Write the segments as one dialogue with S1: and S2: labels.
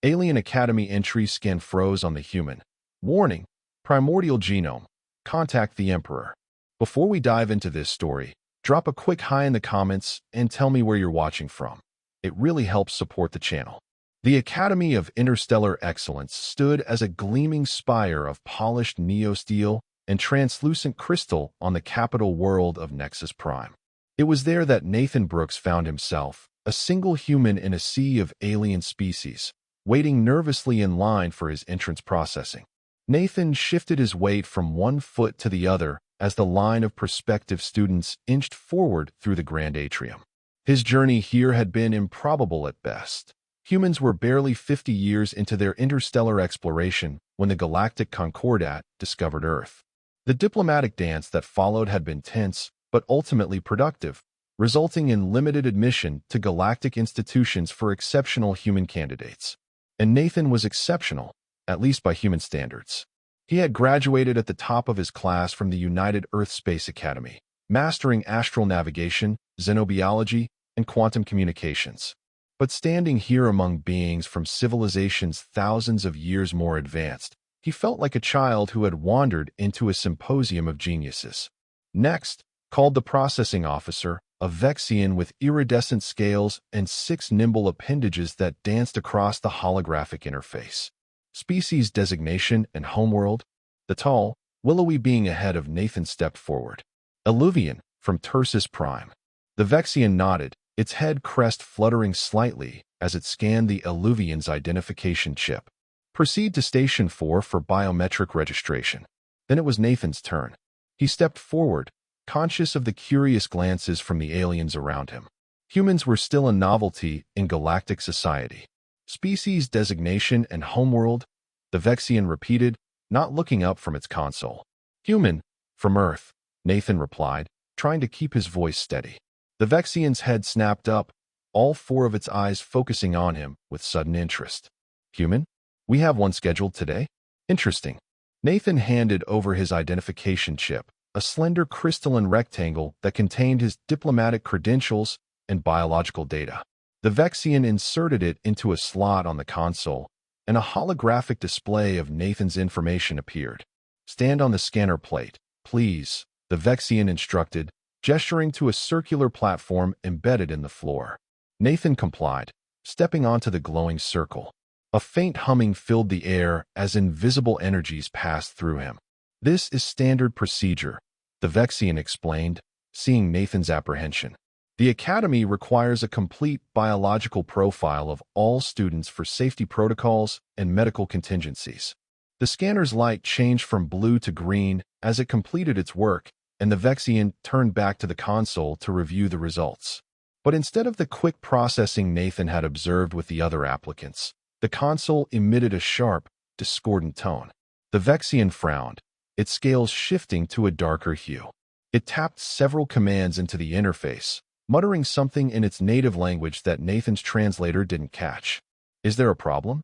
S1: Alien Academy entry scan froze on the human. Warning, Primordial Genome. Contact the Emperor. Before we dive into this story, drop a quick hi in the comments and tell me where you're watching from. It really helps support the channel. The Academy of Interstellar Excellence stood as a gleaming spire of polished neosteel and translucent crystal on the capital world of Nexus Prime. It was there that Nathan Brooks found himself, a single human in a sea of alien species, waiting nervously in line for his entrance processing. Nathan shifted his weight from one foot to the other as the line of prospective students inched forward through the grand atrium. His journey here had been improbable at best. Humans were barely 50 years into their interstellar exploration when the Galactic Concordat discovered Earth. The diplomatic dance that followed had been tense, but ultimately productive, resulting in limited admission to galactic institutions for exceptional human candidates. And Nathan was exceptional, at least by human standards. He had graduated at the top of his class from the United Earth Space Academy, mastering astral navigation, xenobiology, and quantum communications. But standing here among beings from civilizations thousands of years more advanced, he felt like a child who had wandered into a symposium of geniuses. Next, called the processing officer, a Vexian with iridescent scales and 6 nimble appendages that danced across the holographic interface. Species designation and homeworld. The tall, willowy being ahead of Nathan stepped forward. Eluvian, from Tursus Prime. The Vexian nodded, its head crest fluttering slightly as it scanned the Eluvian's identification chip. Proceed to Station 4 for biometric registration. Then it was Nathan's turn. He stepped forward, conscious of the curious glances from the aliens around him. Humans were still a novelty in galactic society. Species designation and homeworld, the Vexian repeated, not looking up from its console. Human, from Earth, Nathan replied, trying to keep his voice steady. The Vexian's head snapped up, all 4 of its eyes focusing on him with sudden interest. Human? We have one scheduled today? Interesting. Nathan handed over his identification chip, a slender crystalline rectangle that contained his diplomatic credentials and biological data. The Vexian inserted it into a slot on the console, and a holographic display of Nathan's information appeared. Stand on the scanner plate, please, the Vexian instructed, gesturing to a circular platform embedded in the floor. Nathan complied, stepping onto the glowing circle. A faint humming filled the air as invisible energies passed through him. This is standard procedure, the Vexian explained, seeing Nathan's apprehension. The Academy requires a complete biological profile of all students for safety protocols and medical contingencies. The scanner's light changed from blue to green as it completed its work, and the Vexian turned back to the console to review the results. But instead of the quick processing Nathan had observed with the other applicants, the console emitted a sharp, discordant tone. The Vexian frowned, its scales shifting to a darker hue. It tapped several commands into the interface, muttering something in its native language that Nathan's translator didn't catch. Is there a problem?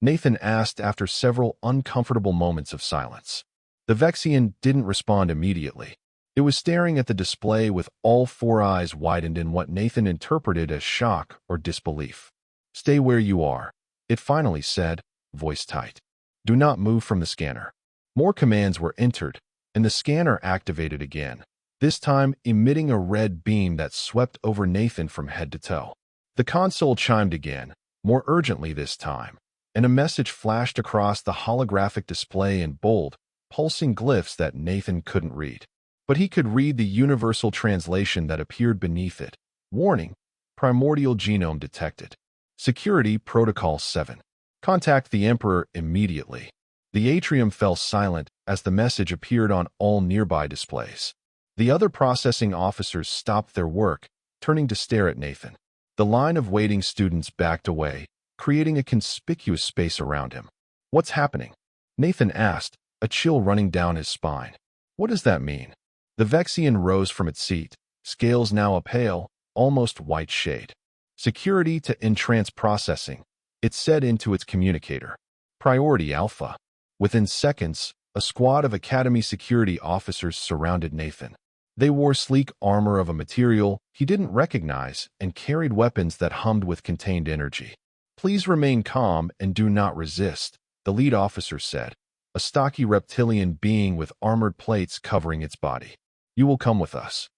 S1: Nathan asked after several uncomfortable moments of silence. The Vexian didn't respond immediately. It was staring at the display with all 4 eyes widened in what Nathan interpreted as shock or disbelief. Stay where you are, it finally said, voice tight. Do not move from the scanner. More commands were entered, and the scanner activated again, this time emitting a red beam that swept over Nathan from head to toe. The console chimed again, more urgently this time, and a message flashed across the holographic display in bold, pulsing glyphs that Nathan couldn't read. But he could read the universal translation that appeared beneath it. Warning, Primordial Genome detected. Security Protocol 7. Contact the Emperor immediately. The atrium fell silent as the message appeared on all nearby displays. The other processing officers stopped their work, turning to stare at Nathan. The line of waiting students backed away, creating a conspicuous space around him. What's happening? Nathan asked, a chill running down his spine. What does that mean? The Vexian rose from its seat, scales now a pale, almost white shade. Security to entrance processing, it said into its communicator. Priority Alpha. Within seconds, a squad of Academy security officers surrounded Nathan. They wore sleek armor of a material he didn't recognize and carried weapons that hummed with contained energy. Please remain calm and do not resist, the lead officer said, a stocky reptilian being with armored plates covering its body. You will come with us.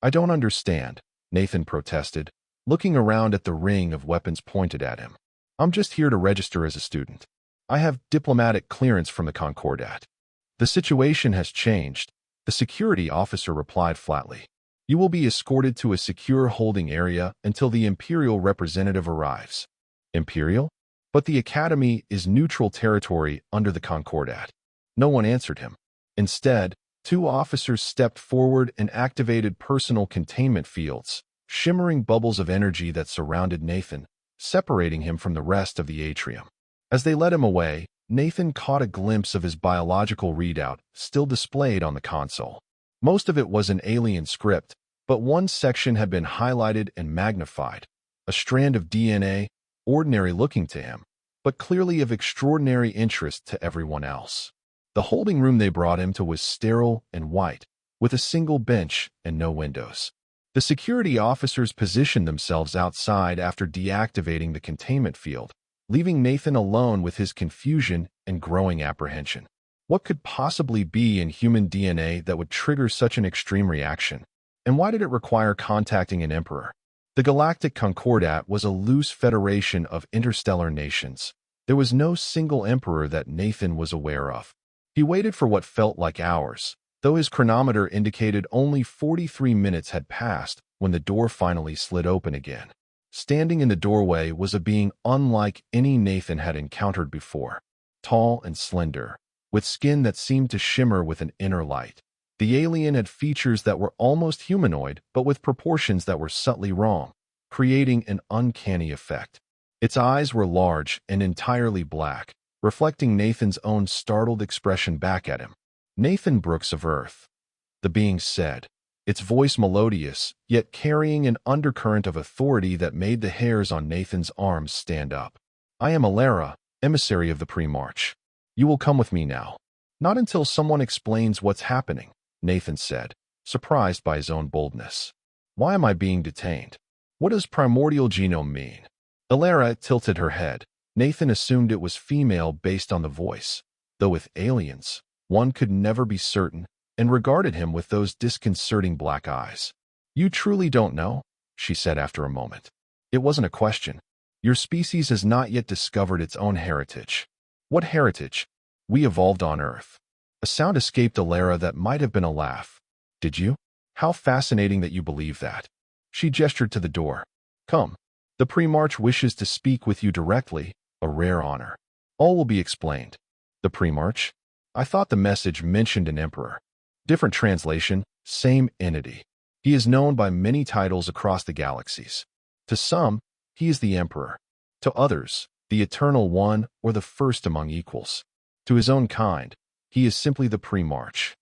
S1: I don't understand, Nathan protested, looking around at the ring of weapons pointed at him. I'm just here to register as a student. I have diplomatic clearance from the Concordat. The situation has changed, the security officer replied flatly. You will be escorted to a secure holding area until the Imperial representative arrives. Imperial? But the Academy is neutral territory under the Concordat. No one answered him. Instead, two officers stepped forward and activated personal containment fields, shimmering bubbles of energy that surrounded Nathan, separating him from the rest of the atrium. As they led him away, Nathan caught a glimpse of his biological readout, still displayed on the console. Most of it was in alien script, but one section had been highlighted and magnified, a strand of DNA, ordinary looking to him, but clearly of extraordinary interest to everyone else. The holding room they brought him to was sterile and white, with a single bench and no windows. The security officers positioned themselves outside after deactivating the containment field, leaving Nathan alone with his confusion and growing apprehension. What could possibly be in human DNA that would trigger such an extreme reaction? And why did it require contacting an emperor? The Galactic Concordat was a loose federation of interstellar nations. There was no single emperor that Nathan was aware of. He waited for what felt like hours, though his chronometer indicated only 43 minutes had passed when the door finally slid open again. Standing in the doorway was a being unlike any Nathan had encountered before. Tall and slender, with skin that seemed to shimmer with an inner light. The alien had features that were almost humanoid, but with proportions that were subtly wrong, creating an uncanny effect. Its eyes were large and entirely black, reflecting Nathan's own startled expression back at him. Nathan Brooks of Earth, the being said, its voice melodious, yet carrying an undercurrent of authority that made the hairs on Nathan's arms stand up. I am Alara, emissary of the Pre-March. You will come with me now. Not until someone explains what's happening, Nathan said, surprised by his own boldness. Why am I being detained? What does Primordial Genome mean? Alara tilted her head. Nathan assumed it was female based on the voice, though with aliens, one could never be certain, and regarded him with those disconcerting black eyes. You truly don't know, she said after a moment. It wasn't a question. Your species has not yet discovered its own heritage. What heritage? We evolved on Earth. A sound escaped Alara that might have been a laugh. Did you? How fascinating that you believe that. She gestured to the door. Come. The Pre-March wishes to speak with you directly, a rare honor. All will be explained. The Pre-March? I thought the message mentioned an emperor. Different translation, same entity. He is known by many titles across the galaxies. To some, he is the emperor. To others, the Eternal One or the first among equals. To his own kind, he is simply the Pre-March.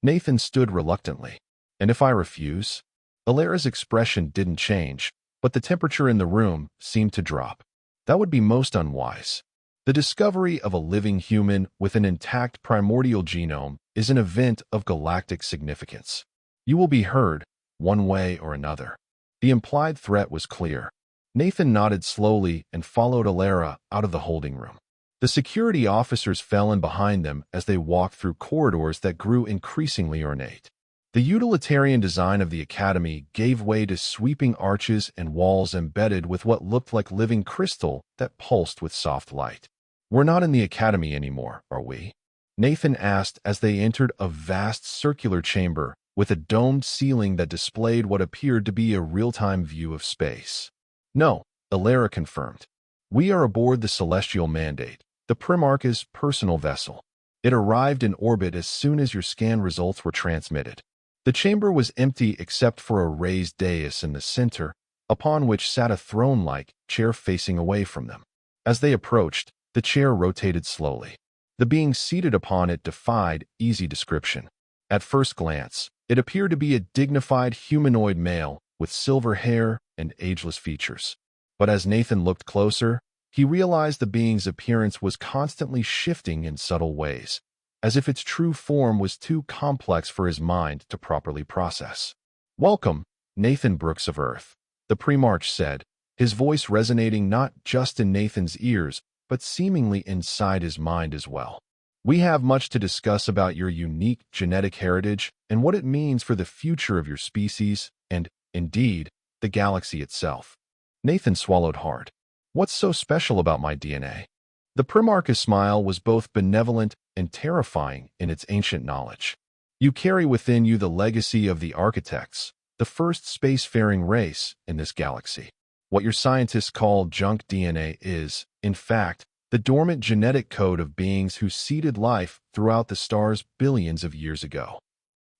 S1: Nathan stood reluctantly. And if I refuse? Alara's expression didn't change, but the temperature in the room seemed to drop. That would be most unwise. The discovery of a living human with an intact primordial genome is an event of galactic significance. You will be heard, one way or another. The implied threat was clear. Nathan nodded slowly and followed Alara out of the holding room. The security officers fell in behind them as they walked through corridors that grew increasingly ornate. The utilitarian design of the Academy gave way to sweeping arches and walls embedded with what looked like living crystal that pulsed with soft light. We're not in the Academy anymore, are we? Nathan asked as they entered a vast circular chamber with a domed ceiling that displayed what appeared to be a real-time view of space. No, Alara confirmed. We are aboard the Celestial Mandate, the Primarch's personal vessel. It arrived in orbit as soon as your scan results were transmitted. The chamber was empty except for a raised dais in the center, upon which sat a throne-like chair facing away from them. As they approached, the chair rotated slowly. The being seated upon it defied easy description. At first glance, it appeared to be a dignified humanoid male with silver hair and ageless features. But as Nathan looked closer, he realized the being's appearance was constantly shifting in subtle ways, as if its true form was too complex for his mind to properly process. Welcome, Nathan Brooks of Earth, the Pre-March said, his voice resonating not just in Nathan's ears, but seemingly inside his mind as well. "We have much to discuss about your unique genetic heritage and what it means for the future of your species and, indeed, the galaxy itself." Nathan swallowed hard. "What's so special about my DNA?" The Primarch's smile was both benevolent and terrifying in its ancient knowledge. "You carry within you the legacy of the architects, the first spacefaring race in this galaxy. What your scientists call junk DNA is, in fact, the dormant genetic code of beings who seeded life throughout the stars billions of years ago."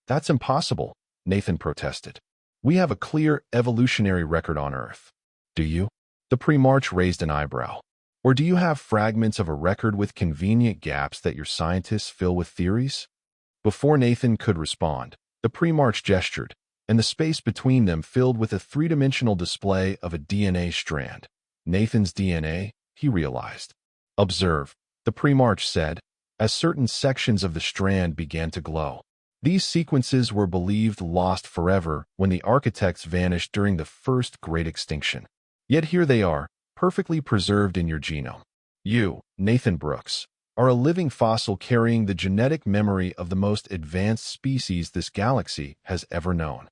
S1: "That's impossible," Nathan protested. "We have a clear evolutionary record on Earth." "Do you?" The Primarch raised an eyebrow. "Or do you have fragments of a record with convenient gaps that your scientists fill with theories?" Before Nathan could respond, the Primarch gestured, and the space between them filled with a three-dimensional display of a DNA strand. Nathan's DNA, he realized. "Observe," the Primarch said, as certain sections of the strand began to glow. These sequences were believed lost forever when the architects vanished during the first great extinction. Yet here they are, perfectly preserved in your genome. You, Nathan Brooks, are a living fossil carrying the genetic memory of the most advanced species this galaxy has ever known.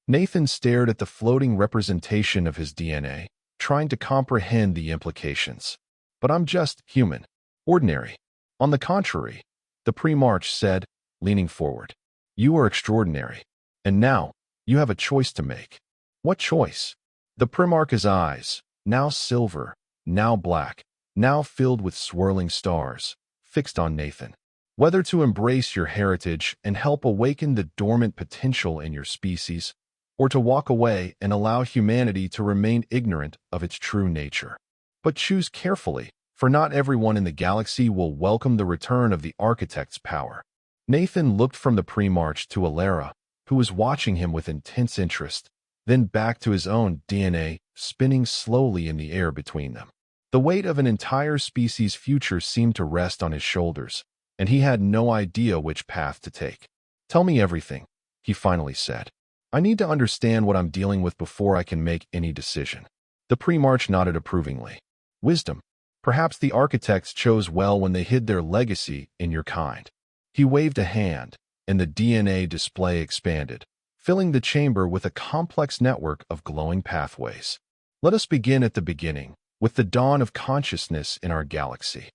S1: Nathan stared at the floating representation of his DNA, trying to comprehend the implications. "But I'm just human. Ordinary." "On the contrary," the Primarch said, leaning forward. "You are extraordinary. And now, you have a choice to make." "What choice?" The Primarch's eyes, now silver, now black, now filled with swirling stars, fixed on Nathan. "Whether to embrace your heritage and help awaken the dormant potential in your species, or to walk away and allow humanity to remain ignorant of its true nature. But choose carefully, for not everyone in the galaxy will welcome the return of the architect's power." Nathan looked from the Primarch to Alara, who was watching him with intense interest, then back to his own DNA, spinning slowly in the air between them. The weight of an entire species' future seemed to rest on his shoulders, and he had no idea which path to take. "Tell me everything," he finally said. "I need to understand what I'm dealing with before I can make any decision." The Primarch nodded approvingly. "Wisdom. Perhaps the architects chose well when they hid their legacy in your kind." He waved a hand, and the DNA display expanded, filling the chamber with a complex network of glowing pathways. "Let us begin at the beginning, with the dawn of consciousness in our galaxy."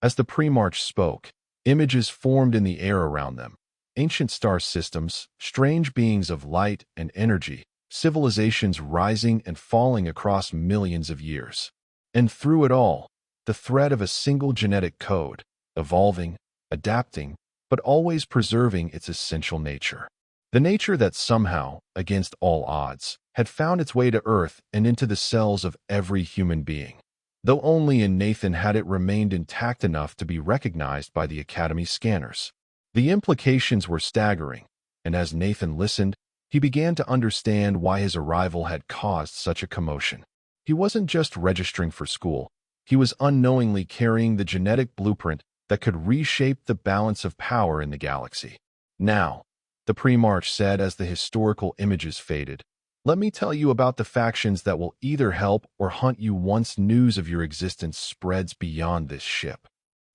S1: As the Primarch spoke, images formed in the air around them. Ancient star systems, strange beings of light and energy, civilizations rising and falling across millions of years. And through it all, the thread of a single genetic code, evolving, adapting, but always preserving its essential nature. The nature that somehow, against all odds, had found its way to Earth and into the cells of every human being, though only in Nathan had it remained intact enough to be recognized by the Academy's scanners. The implications were staggering, and as Nathan listened, he began to understand why his arrival had caused such a commotion. He wasn't just registering for school, he was unknowingly carrying the genetic blueprint that could reshape the balance of power in the galaxy. "Now," the Primarch said as the historical images faded, "let me tell you about the factions that will either help or hunt you once news of your existence spreads beyond this ship."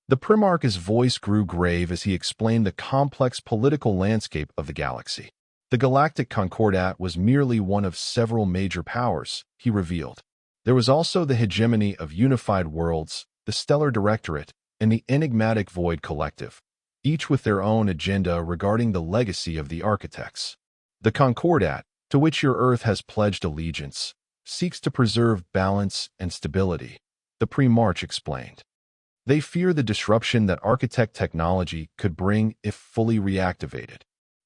S1: The Primarch's voice grew grave as he explained the complex political landscape of the galaxy. The Galactic Concordat was merely one of several major powers, he revealed. There was also the hegemony of unified worlds, the Stellar Directorate, and the enigmatic Void Collective, each with their own agenda regarding the legacy of the architects. The Concordat, to which your Earth has pledged allegiance, seeks to preserve balance and stability, the Primarch explained. They fear the disruption that architect technology could bring if fully reactivated.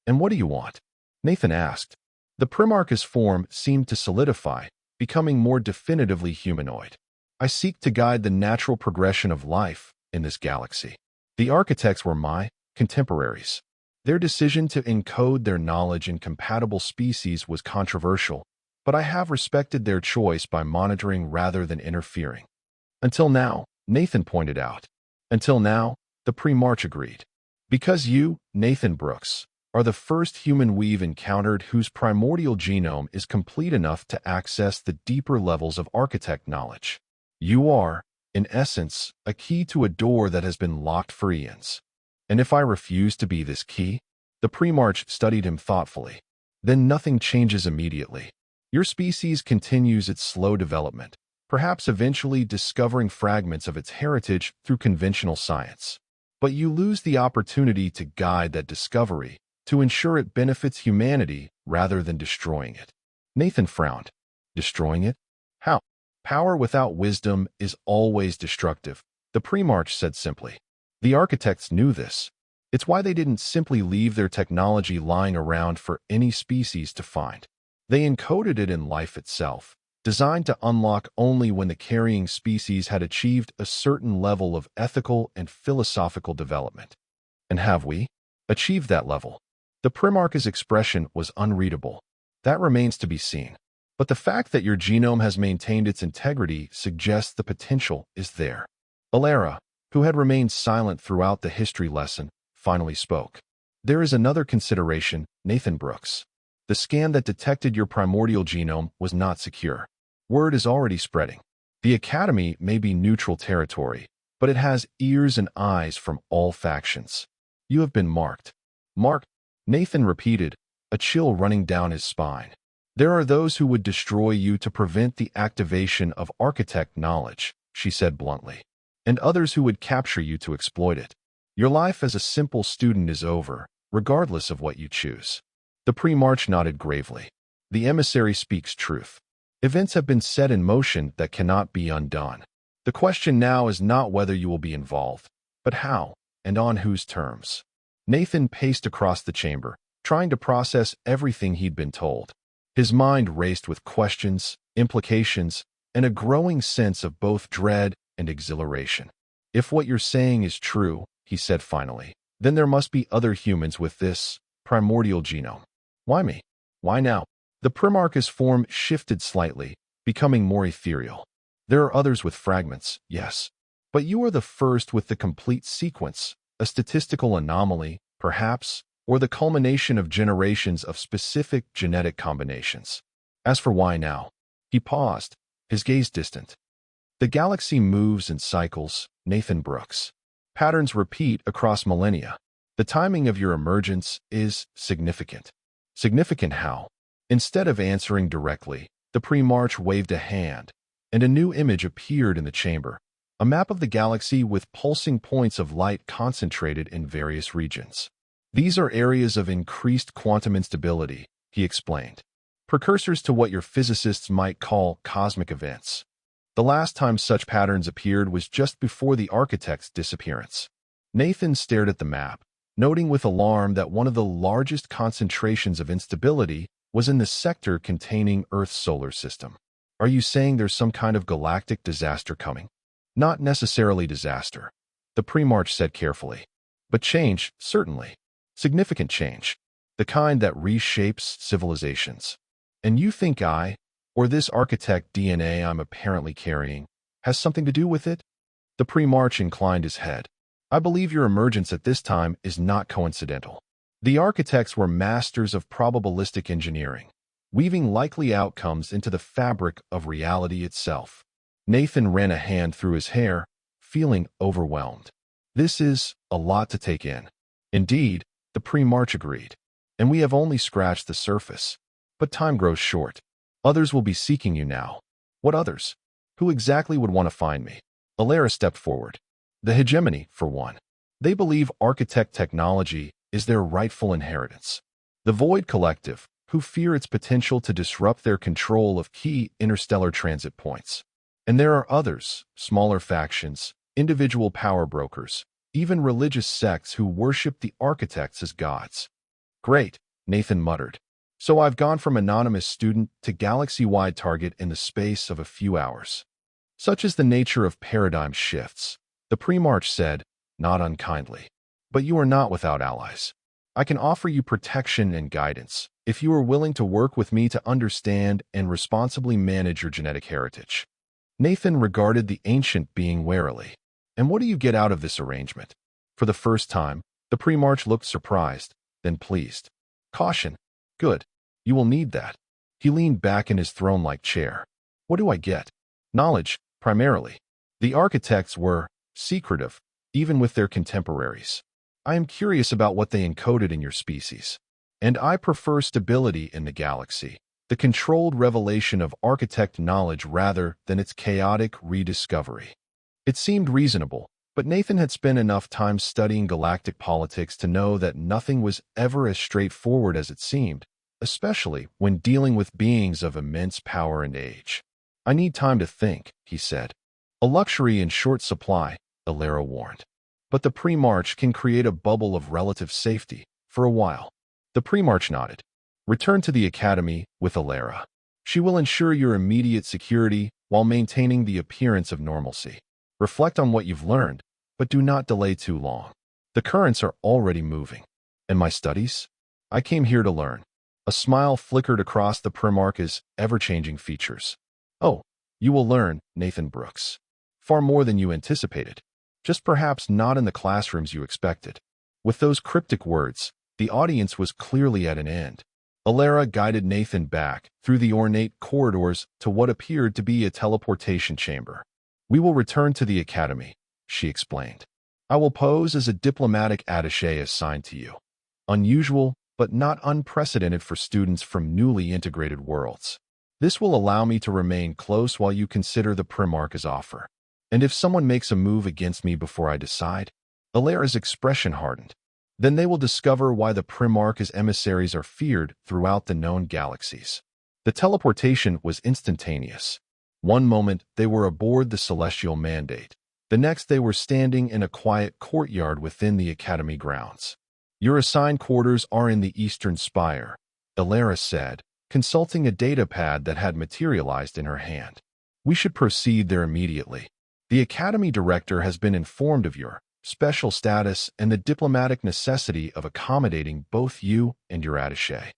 S1: "And what do you want?" Nathan asked. The Primarch's form seemed to solidify, becoming more definitively humanoid. "I seek to guide the natural progression of life in this galaxy." The architects were my contemporaries. Their decision to encode their knowledge in compatible species was controversial, but I have respected their choice by monitoring rather than interfering. "Until now," Nathan pointed out. "Until now," the Primarch agreed. "Because you, Nathan Brooks, are the first human we've encountered whose primordial genome is complete enough to access the deeper levels of architect knowledge. You are, in essence, a key to a door that has been locked for eons. And if I refuse to be this key? The Primarch studied him thoughtfully. Then nothing changes immediately. Your species continues its slow development, perhaps eventually discovering fragments of its heritage through conventional science. But you lose the opportunity to guide that discovery, to ensure it benefits humanity rather than destroying it. Nathan frowned. Destroying it? How? Power without wisdom is always destructive, the Primarch said simply. The architects knew this. It's why they didn't simply leave their technology lying around for any species to find. They encoded it in life itself, designed to unlock only when the carrying species had achieved a certain level of ethical and philosophical development. And have we achieved that level? The Primarch's expression was unreadable. That remains to be seen. But the fact that your genome has maintained its integrity suggests the potential is there. Alara, who had remained silent throughout the history lesson, finally spoke. There is another consideration, Nathan Brooks. The scan that detected your primordial genome was not secure. Word is already spreading. The Academy may be neutral territory, but it has ears and eyes from all factions. You have been marked. Marked? Nathan repeated, a chill running down his spine. There are those who would destroy you to prevent the activation of architect knowledge, she said bluntly, and others who would capture you to exploit it. Your life as a simple student is over, regardless of what you choose. The Primarch nodded gravely. The emissary speaks truth. Events have been set in motion that cannot be undone. The question now is not whether you will be involved, but how, and on whose terms. Nathan paced across the chamber, trying to process everything he'd been told. His mind raced with questions, implications, and a growing sense of both dread and exhilaration. If what you're saying is true, he said finally, then there must be other humans with this primordial genome. Why me? Why now? The Primarch's form shifted slightly, becoming more ethereal. There are others with fragments, yes. But you are the first with the complete sequence, a statistical anomaly, perhaps, or the culmination of generations of specific genetic combinations. As for why now? He paused, his gaze distant. The galaxy moves in cycles, Nathan Brooks. Patterns repeat across millennia. The timing of your emergence is significant. Significant how? Instead of answering directly, the Primarch waved a hand, and a new image appeared in the chamber, a map of the galaxy with pulsing points of light concentrated in various regions. These are areas of increased quantum instability, he explained, precursors to what your physicists might call cosmic events. The last time such patterns appeared was just before the architect's disappearance. Nathan stared at the map, noting with alarm that one of the largest concentrations of instability was in the sector containing Earth's solar system. Are you saying there's some kind of galactic disaster coming? Not necessarily disaster, the Primarch said carefully. But change, certainly. Significant change. The kind that reshapes civilizations. And you think I, or this architect DNA I'm apparently carrying, has something to do with it? The Primarch inclined his head. I believe your emergence at this time is not coincidental. The architects were masters of probabilistic engineering, weaving likely outcomes into the fabric of reality itself. Nathan ran a hand through his hair, feeling overwhelmed. This is a lot to take in. Indeed, the Primarch agreed. And we have only scratched the surface. But time grows short. Others will be seeking you now. What others? Who exactly would want to find me? Alara stepped forward. The hegemony, for one. They believe architect technology is their rightful inheritance. The Void Collective, who fear its potential to disrupt their control of key interstellar transit points. And there are others, smaller factions, individual power brokers, even religious sects who worship the architects as gods. Great, Nathan muttered. So I've gone from anonymous student to galaxy-wide target in the space of a few hours. Such is the nature of paradigm shifts, the Primarch said, not unkindly. But you are not without allies. I can offer you protection and guidance, if you are willing to work with me to understand and responsibly manage your genetic heritage. Nathan regarded the ancient being warily. And what do you get out of this arrangement? For the first time, the Primarch looked surprised, then pleased. Caution. Good. You will need that. He leaned back in his throne-like chair. What do I get? Knowledge, primarily. The architects were secretive, even with their contemporaries. I am curious about what they encoded in your species. And I prefer stability in the galaxy, the controlled revelation of architect knowledge rather than its chaotic rediscovery. It seemed reasonable, but Nathan had spent enough time studying galactic politics to know that nothing was ever as straightforward as it seemed, especially when dealing with beings of immense power and age. I need time to think, he said. A luxury in short supply, Alara warned. But the pre-march can create a bubble of relative safety, for a while. The pre-march nodded. Return to the academy with Alara. She will ensure your immediate security while maintaining the appearance of normalcy. Reflect on what you've learned, but do not delay too long. The currents are already moving. And my studies? I came here to learn. A smile flickered across the Primarch's ever-changing features. Oh, you will learn, Nathan Brooks. Far more than you anticipated. Just perhaps not in the classrooms you expected. With those cryptic words, the audience was clearly at an end. Alara guided Nathan back through the ornate corridors to what appeared to be a teleportation chamber. We will return to the academy, she explained. I will pose as a diplomatic attaché assigned to you. Unusual, but not unprecedented for students from newly integrated worlds. This will allow me to remain close while you consider the Primarch's offer. And if someone makes a move against me before I decide, Alara's expression hardened. Then they will discover why the Primarch's emissaries are feared throughout the known galaxies. The teleportation was instantaneous. One moment they were aboard the Celestial Mandate. The next they were standing in a quiet courtyard within the academy grounds. Your assigned quarters are in the Eastern Spire, Alara said, consulting a datapad that had materialized in her hand. We should proceed there immediately. The academy director has been informed of your special status and the diplomatic necessity of accommodating both you and your attaché.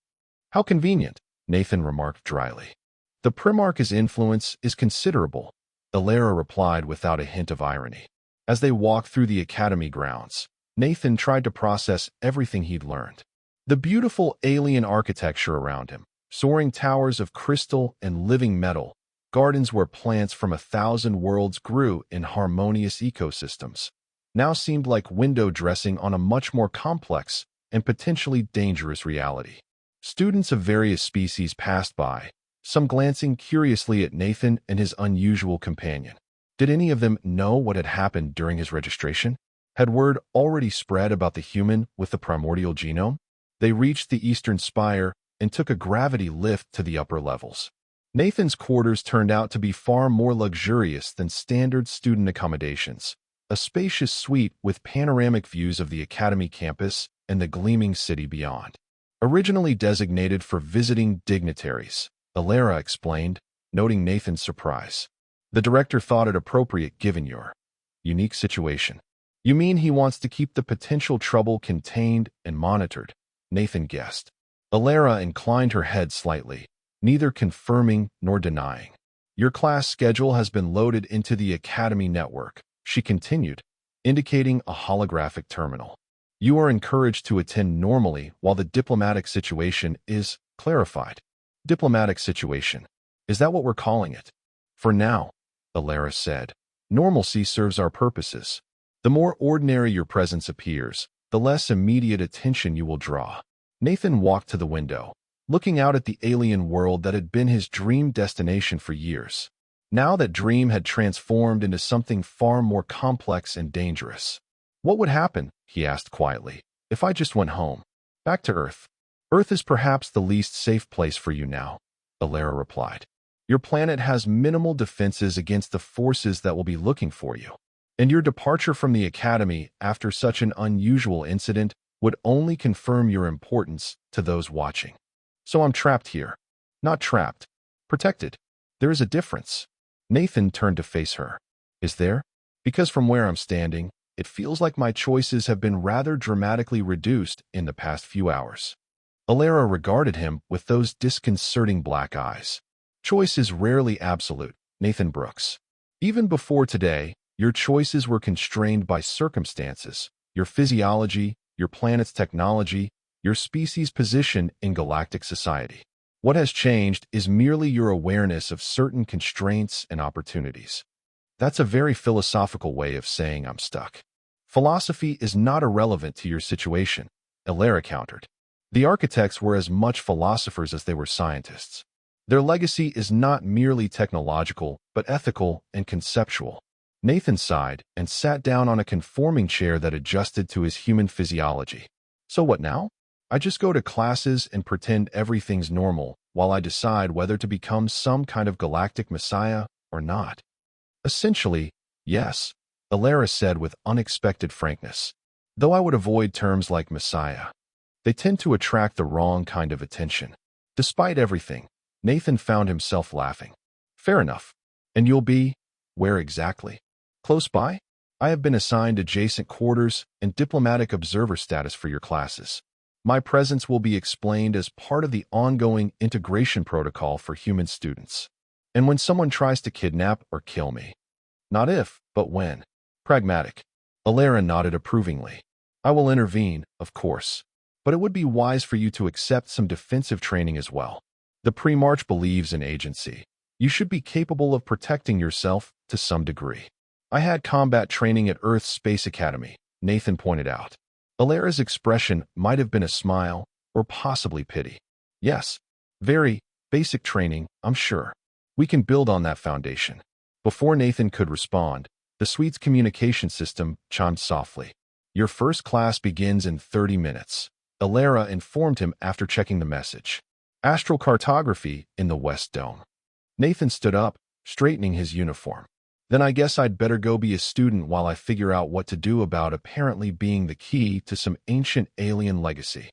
S1: How convenient, Nathan remarked dryly. The Primarch's influence is considerable, Alara replied without a hint of irony. As they walked through the academy grounds, Nathan tried to process everything he'd learned. The beautiful alien architecture around him, soaring towers of crystal and living metal, gardens where plants from 1,000 worlds grew in harmonious ecosystems, now seemed like window dressing on a much more complex and potentially dangerous reality. Students of various species passed by, some glancing curiously at Nathan and his unusual companion. Did any of them know what had happened during his registration? Had word already spread about the human with the primordial genome? They reached the Eastern Spire and took a gravity lift to the upper levels. Nathan's quarters turned out to be far more luxurious than standard student accommodations, a spacious suite with panoramic views of the academy campus and the gleaming city beyond. Originally designated for visiting dignitaries, Alara explained, noting Nathan's surprise. The director thought it appropriate given your unique situation. You mean he wants to keep the potential trouble contained and monitored? Nathan guessed. Alara inclined her head slightly, neither confirming nor denying. Your class schedule has been loaded into the academy network, she continued, indicating a holographic terminal. You are encouraged to attend normally while the diplomatic situation is clarified. Diplomatic situation. Is that what we're calling it? For now, Alara said. Normalcy serves our purposes. The more ordinary your presence appears, the less immediate attention you will draw. Nathan walked to the window, looking out at the alien world that had been his dream destination for years. Now that dream had transformed into something far more complex and dangerous. What would happen, he asked quietly, if I just went home? Back to Earth. Earth is perhaps the least safe place for you now, Alara replied. Your planet has minimal defenses against the forces that will be looking for you. And your departure from the academy after such an unusual incident would only confirm your importance to those watching. So I'm trapped here. Not trapped. Protected. There is a difference. Nathan turned to face her. Is there? Because from where I'm standing, it feels like my choices have been rather dramatically reduced in the past few hours. Alara regarded him with those disconcerting black eyes. Choice is rarely absolute, Nathan Brooks. Even before today, your choices were constrained by circumstances, your physiology, your planet's technology, your species' position in galactic society. What has changed is merely your awareness of certain constraints and opportunities. That's a very philosophical way of saying I'm stuck. Philosophy is not irrelevant to your situation, Elara countered. The architects were as much philosophers as they were scientists. Their legacy is not merely technological, but ethical and conceptual. Nathan sighed and sat down on a conforming chair that adjusted to his human physiology. So what now? I just go to classes and pretend everything's normal while I decide whether to become some kind of galactic messiah or not. Essentially, yes, Elara said with unexpected frankness. Though I would avoid terms like messiah. They tend to attract the wrong kind of attention. Despite everything, Nathan found himself laughing. Fair enough. And you'll be, where exactly? Close by? I have been assigned adjacent quarters and diplomatic observer status for your classes. My presence will be explained as part of the ongoing integration protocol for human students. And when someone tries to kidnap or kill me. Not if, but when. Pragmatic. Elara nodded approvingly. I will intervene, of course. But it would be wise for you to accept some defensive training as well. The Pre-March believes in agency. You should be capable of protecting yourself to some degree. I had combat training at Earth's Space Academy, Nathan pointed out. Elara's expression might have been a smile, or possibly pity. Yes, very basic training, I'm sure. We can build on that foundation. Before Nathan could respond, the suite's communication system chimed softly. Your first class begins in 30 minutes, Elara informed him after checking the message. Astral cartography in the West Dome. Nathan stood up, straightening his uniform. Then I guess I'd better go be a student while I figure out what to do about apparently being the key to some ancient alien legacy.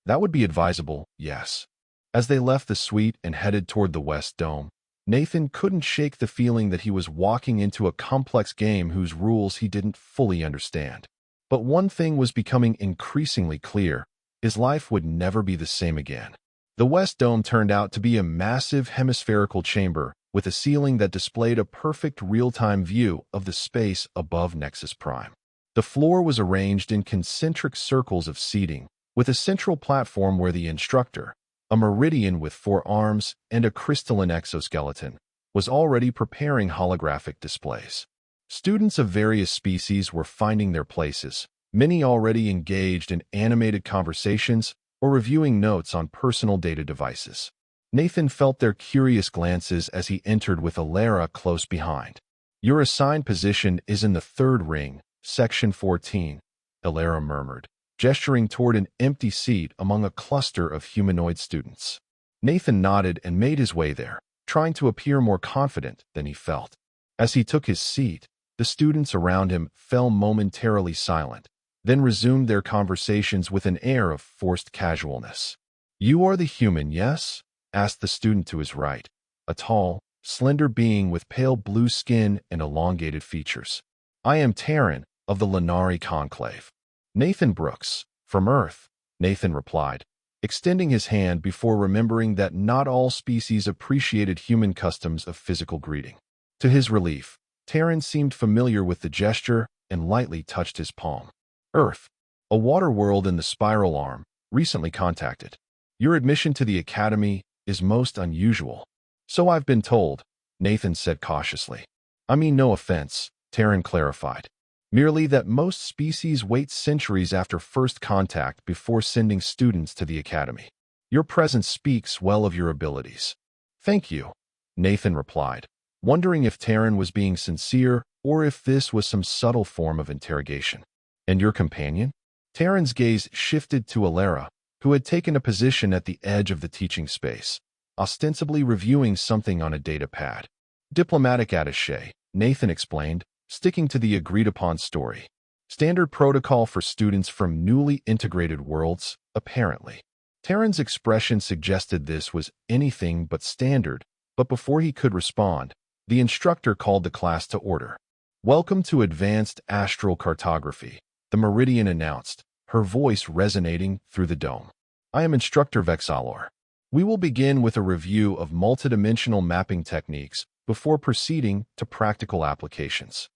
S1: That would be advisable, yes. As they left the suite and headed toward the West Dome, Nathan couldn't shake the feeling that he was walking into a complex game whose rules he didn't fully understand. But one thing was becoming increasingly clear: his life would never be the same again. The West Dome turned out to be a massive hemispherical chamber with a ceiling that displayed a perfect real-time view of the space above Nexus Prime. The floor was arranged in concentric circles of seating, with a central platform where the instructor, a meridian with 4 arms and a crystalline exoskeleton, was already preparing holographic displays. Students of various species were finding their places, many already engaged in animated conversations or reviewing notes on personal data devices. Nathan felt their curious glances as he entered with Elara close behind. Your assigned position is in the 3rd ring, section 14, Elara murmured, gesturing toward an empty seat among a cluster of humanoid students. Nathan nodded and made his way there, trying to appear more confident than he felt. As he took his seat, the students around him fell momentarily silent, then resumed their conversations with an air of forced casualness. You are the human, yes? Asked the student to his right, a tall, slender being with pale blue skin and elongated features. I am Terran, of the Lenari Conclave. Nathan Brooks, from Earth, Nathan replied, extending his hand before remembering that not all species appreciated human customs of physical greeting. To his relief, Terran seemed familiar with the gesture and lightly touched his palm. Earth, a water world in the Spiral Arm, recently contacted. Your admission to the Academy is most unusual. So I've been told, Nathan said cautiously. I mean no offense, Terran clarified. Merely that most species wait centuries after first contact before sending students to the Academy. Your presence speaks well of your abilities. Thank you, Nathan replied, wondering if Terran was being sincere or if this was some subtle form of interrogation. And your companion? Terran's gaze shifted to Elara, who had taken a position at the edge of the teaching space, ostensibly reviewing something on a data pad. Diplomatic attaché, Nathan explained, sticking to the agreed-upon story. Standard protocol for students from newly integrated worlds, apparently. Terran's expression suggested this was anything but standard, but before he could respond, the instructor called the class to order. Welcome to Advanced Astral Cartography, the Meridian announced, her voice resonating through the dome. I am Instructor Vexalor. We will begin with a review of multidimensional mapping techniques before proceeding to practical applications.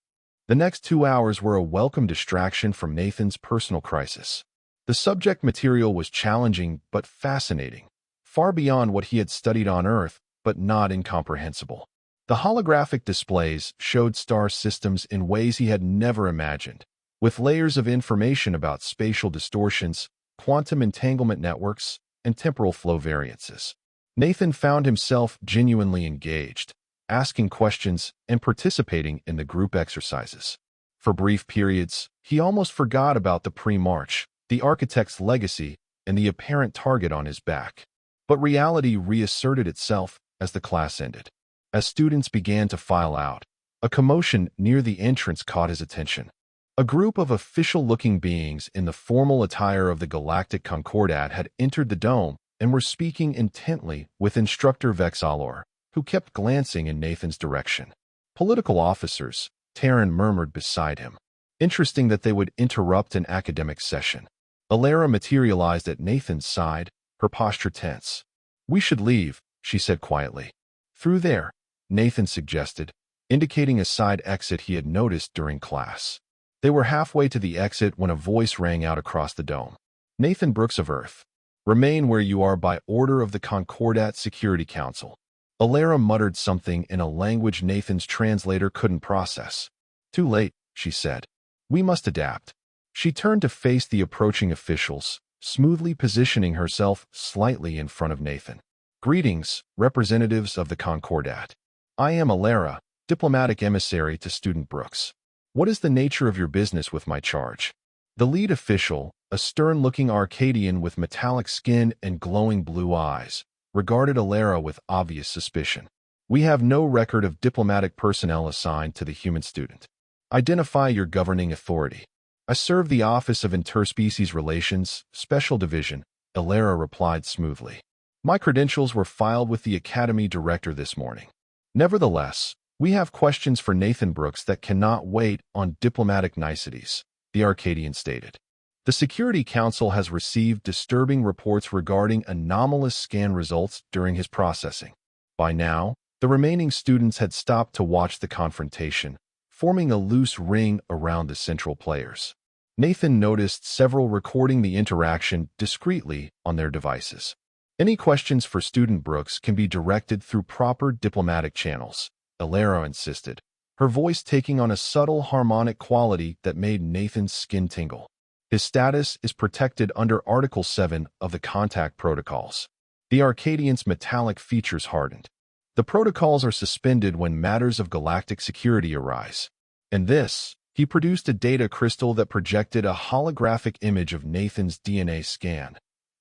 S1: The next 2 hours were a welcome distraction from Nathan's personal crisis. The subject material was challenging but fascinating, far beyond what he had studied on Earth, but not incomprehensible. The holographic displays showed star systems in ways he had never imagined, with layers of information about spatial distortions, quantum entanglement networks, and temporal flow variances. Nathan found himself genuinely engaged, asking questions and participating in the group exercises. For brief periods, he almost forgot about the pre-march, the architect's legacy, and the apparent target on his back. But reality reasserted itself as the class ended. As students began to file out, a commotion near the entrance caught his attention. A group of official-looking beings in the formal attire of the Galactic Concordat had entered the dome and were speaking intently with Instructor Vexalor, who kept glancing in Nathan's direction. Political officers, Terran murmured beside him. Interesting that they would interrupt an academic session. Alara materialized at Nathan's side, her posture tense. "We should leave," she said quietly. "Through there," Nathan suggested, indicating a side exit he had noticed during class. They were halfway to the exit when a voice rang out across the dome. "Nathan Brooks of Earth. Remain where you are by order of the Concordat Security Council." Alara muttered something in a language Nathan's translator couldn't process. "Too late," she said. "We must adapt." She turned to face the approaching officials, smoothly positioning herself slightly in front of Nathan. "Greetings, representatives of the Concordat. I am Alara, diplomatic emissary to Student Brooks. What is the nature of your business with my charge?" The lead official, a stern-looking Arcadian with metallic skin and glowing blue eyes, regarded Alara with obvious suspicion. "We have no record of diplomatic personnel assigned to the human student. Identify your governing authority." "I serve the Office of Interspecies Relations, Special Division," Alara replied smoothly. "My credentials were filed with the Academy Director this morning. Nevertheless, we have questions for Nathan Brooks that cannot wait on diplomatic niceties," the Arcadian stated. "The Security Council has received disturbing reports regarding anomalous scan results during his processing." By now, the remaining students had stopped to watch the confrontation, forming a loose ring around the central players. Nathan noticed several recording the interaction discreetly on their devices. "Any questions for Student Brooks can be directed through proper diplomatic channels," Alara insisted, her voice taking on a subtle harmonic quality that made Nathan's skin tingle. "His status is protected under Article 7 of the Contact Protocols." The Arcadian's metallic features hardened. "The protocols are suspended when matters of galactic security arise." And this, he produced a data crystal that projected a holographic image of Nathan's DNA scan,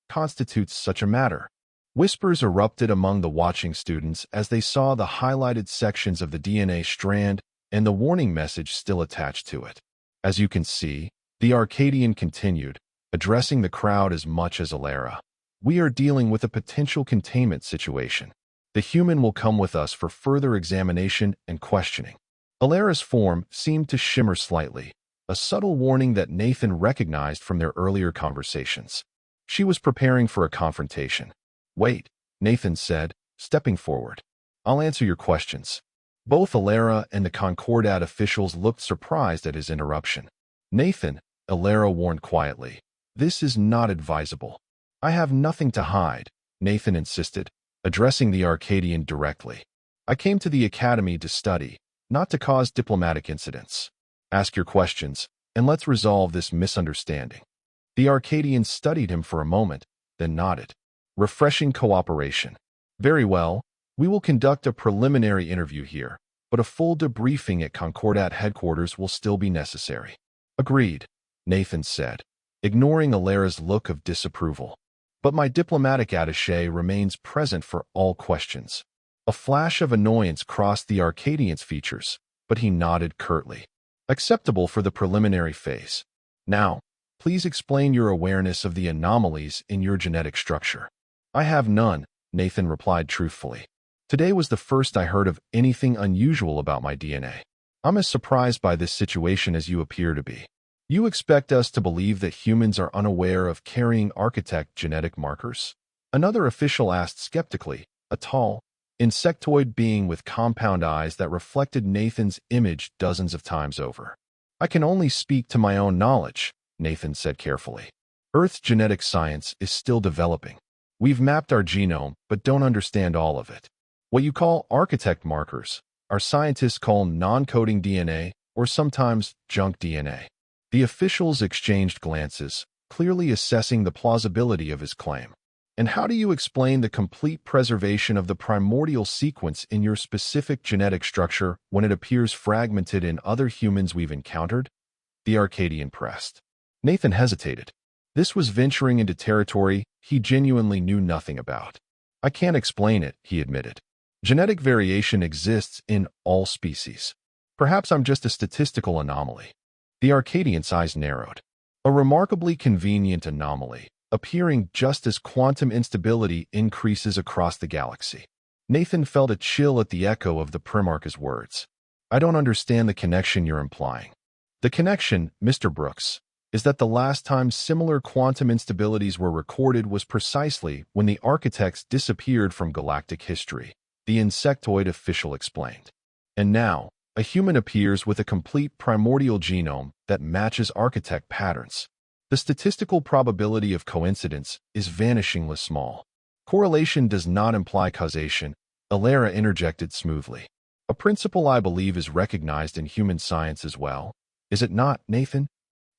S1: constitutes such a matter. Whispers erupted among the watching students as they saw the highlighted sections of the DNA strand and the warning message still attached to it. "As you can see," the Arcadian continued, addressing the crowd as much as Alara, "we are dealing with a potential containment situation. The human will come with us for further examination and questioning." Alara's form seemed to shimmer slightly, a subtle warning that Nathan recognized from their earlier conversations. She was preparing for a confrontation. "Wait," Nathan said, stepping forward. "I'll answer your questions." Both Alara and the Concordat officials looked surprised at his interruption. "Nathan," Alara warned quietly, "this is not advisable." "I have nothing to hide," Nathan insisted, addressing the Arcadian directly. "I came to the Academy to study, not to cause diplomatic incidents. Ask your questions, and let's resolve this misunderstanding." The Arcadian studied him for a moment, then nodded. "Refreshing cooperation. Very well, we will conduct a preliminary interview here, but a full debriefing at Concordat headquarters will still be necessary." "Agreed," Nathan said, ignoring Alara's look of disapproval. "But my diplomatic attaché remains present for all questions." A flash of annoyance crossed the Arcadian's features, but he nodded curtly. "Acceptable for the preliminary phase. Now, please explain your awareness of the anomalies in your genetic structure." "I have none," Nathan replied truthfully. "Today was the first I heard of anything unusual about my DNA. I'm as surprised by this situation as you appear to be." "You expect us to believe that humans are unaware of carrying architect genetic markers?" Another official asked skeptically, a tall, insectoid being with compound eyes that reflected Nathan's image dozens of times over. "I can only speak to my own knowledge," Nathan said carefully. Earth's genetic science is still developing. We've mapped our genome, but don't understand all of it. What you call architect markers, our scientists call non-coding DNA, or sometimes junk DNA. The officials exchanged glances, clearly assessing the plausibility of his claim. And how do you explain the complete preservation of the primordial sequence in your specific genetic structure when it appears fragmented in other humans we've encountered? The Arcadian pressed. Nathan hesitated. This was venturing into territory he genuinely knew nothing about. I can't explain it, he admitted. Genetic variation exists in all species. Perhaps I'm just a statistical anomaly. The Arcadian's eyes narrowed. A remarkably convenient anomaly, appearing just as quantum instability increases across the galaxy. Nathan felt a chill at the echo of the Primarch's words. I don't understand the connection you're implying. The connection, Mr. Brooks, is that the last time similar quantum instabilities were recorded was precisely when the architects disappeared from galactic history, the insectoid official explained. And now, a human appears with a complete primordial genome that matches architect patterns. The statistical probability of coincidence is vanishingly small. Correlation does not imply causation, Alara interjected smoothly. A principle I believe is recognized in human science as well. Is it not, Nathan?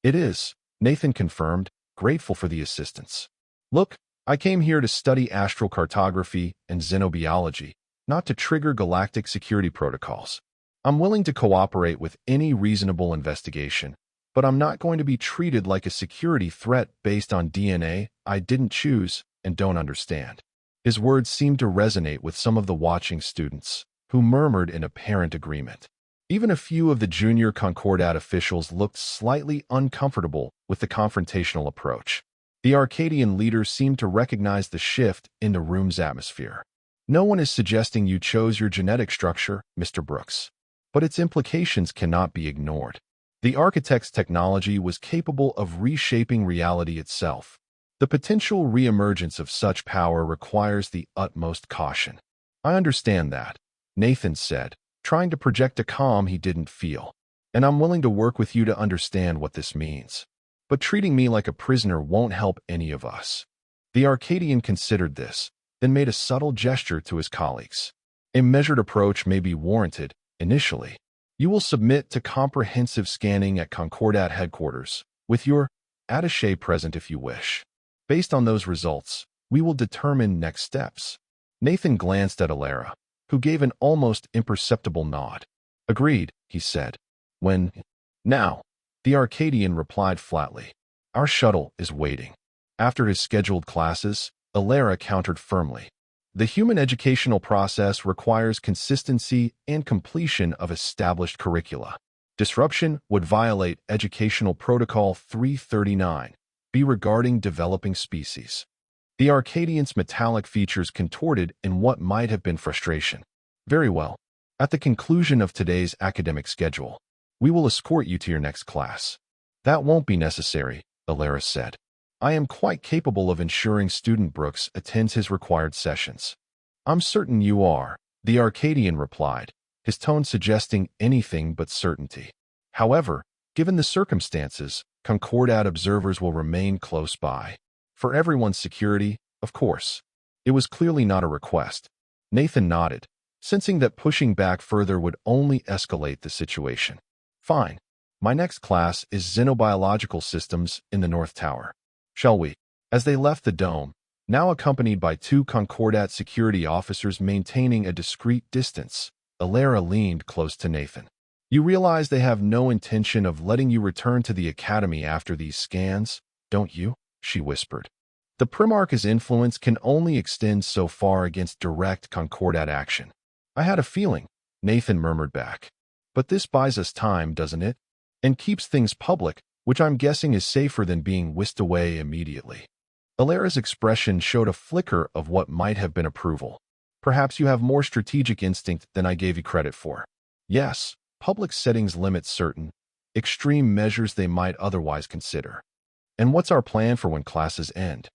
S1: It is, Nathan confirmed, grateful for the assistance. Look, I came here to study astral cartography and xenobiology, not to trigger galactic security protocols. I'm willing to cooperate with any reasonable investigation, but I'm not going to be treated like a security threat based on DNA I didn't choose and don't understand. His words seemed to resonate with some of the watching students, who murmured in apparent agreement. Even a few of the junior Concordat officials looked slightly uncomfortable with the confrontational approach. The Arcadian leader seemed to recognize the shift in the room's atmosphere. No one is suggesting you chose your genetic structure, Mr. Brooks, but its implications cannot be ignored. The architect's technology was capable of reshaping reality itself. The potential reemergence of such power requires the utmost caution. I understand that, Nathan said, trying to project a calm he didn't feel. And I'm willing to work with you to understand what this means. But treating me like a prisoner won't help any of us. The Arcadian considered this, then made a subtle gesture to his colleagues. A measured approach may be warranted, initially. You will submit to comprehensive scanning at Concordat headquarters, with your attaché present if you wish. Based on those results, we will determine next steps. Nathan glanced at Alara, who gave an almost imperceptible nod. Agreed, he said. When? Now, the Arcadian replied flatly. Our shuttle is waiting. After his scheduled classes, Alara countered firmly. The human educational process requires consistency and completion of established curricula. Disruption would violate Educational Protocol 339, be regarding developing species. The Arcadian's metallic features contorted in what might have been frustration. Very well. At the conclusion of today's academic schedule, we will escort you to your next class. That won't be necessary, Alara said. I am quite capable of ensuring student Brooks attends his required sessions. I'm certain you are, the Arcadian replied, his tone suggesting anything but certainty. However, given the circumstances, Concordat observers will remain close by. For everyone's security, of course. It was clearly not a request. Nathan nodded, sensing that pushing back further would only escalate the situation. Fine. My next class is Xenobiological Systems in the North Tower. Shall we? As they left the dome, now accompanied by two Concordat security officers maintaining a discreet distance, Alara leaned close to Nathan. You realize they have no intention of letting you return to the academy after these scans, don't you? She whispered. The Primarch's influence can only extend so far against direct Concordat action. I had a feeling, Nathan murmured back. But this buys us time, doesn't it? And keeps things public, which I'm guessing is safer than being whisked away immediately. Alara's expression showed a flicker of what might have been approval. Perhaps you have more strategic instinct than I gave you credit for. Yes, public settings limit certain, extreme measures they might otherwise consider. And what's our plan for when classes end?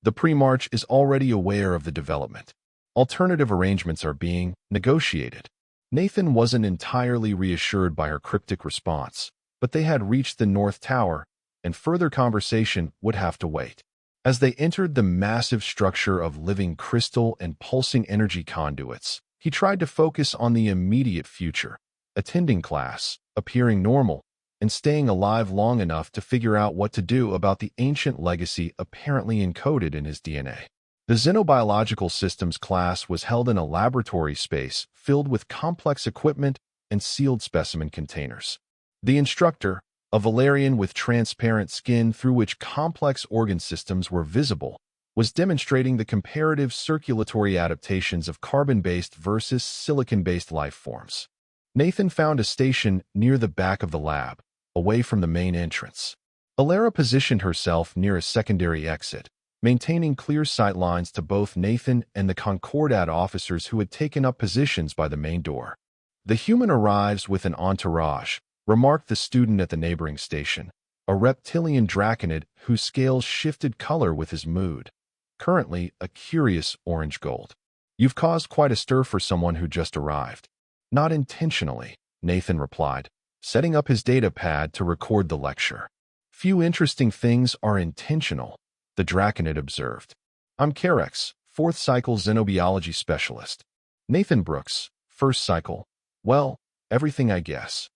S1: The pre-march is already aware of the development. Alternative arrangements are being negotiated. Nathan wasn't entirely reassured by her cryptic response, but they had reached the North Tower, and further conversation would have to wait. As they entered the massive structure of living crystal and pulsing energy conduits, he tried to focus on the immediate future, attending class, appearing normal, and staying alive long enough to figure out what to do about the ancient legacy apparently encoded in his DNA. The Xenobiological Systems class was held in a laboratory space filled with complex equipment and sealed specimen containers. The instructor, a Valerian with transparent skin through which complex organ systems were visible, was demonstrating the comparative circulatory adaptations of carbon-based versus silicon-based life forms. Nathan found a station near the back of the lab, away from the main entrance. Alara positioned herself near a secondary exit, maintaining clear sight lines to both Nathan and the Concordat officers who had taken up positions by the main door. "The human arrives with an entourage," remarked the student at the neighboring station, a reptilian draconid whose scales shifted color with his mood, currently a curious orange gold. "You've caused quite a stir for someone who just arrived." "Not intentionally," Nathan replied, setting up his data pad to record the lecture. "Few interesting things are intentional," the draconid observed. "I'm Carex, 4th cycle xenobiology specialist." "Nathan Brooks, 1st cycle. Well, everything I guess."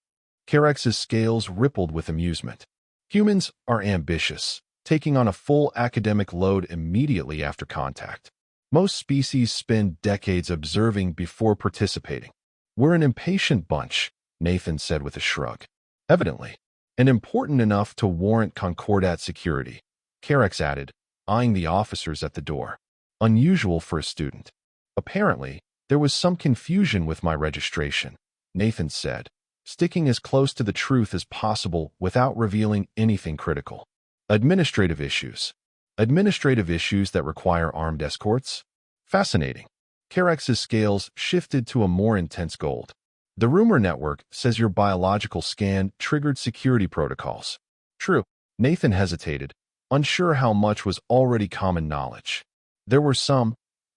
S1: Carex's scales rippled with amusement. "Humans are ambitious, taking on a full academic load immediately after contact. Most species spend decades observing before participating. We're an impatient bunch," Nathan said with a shrug. "Evidently, and important enough to warrant Concordat security," Carex added, eyeing the officers at the door. "Unusual for a student." "Apparently, there was some confusion with my registration," Nathan said, sticking as close to the truth as possible without revealing anything critical. "Administrative issues." "Administrative issues that require armed escorts?" "Fascinating." Carex's scales shifted to a more intense gold. "The rumor network says your biological scan triggered security protocols." "True." Nathan hesitated, unsure how much was already common knowledge. "There were some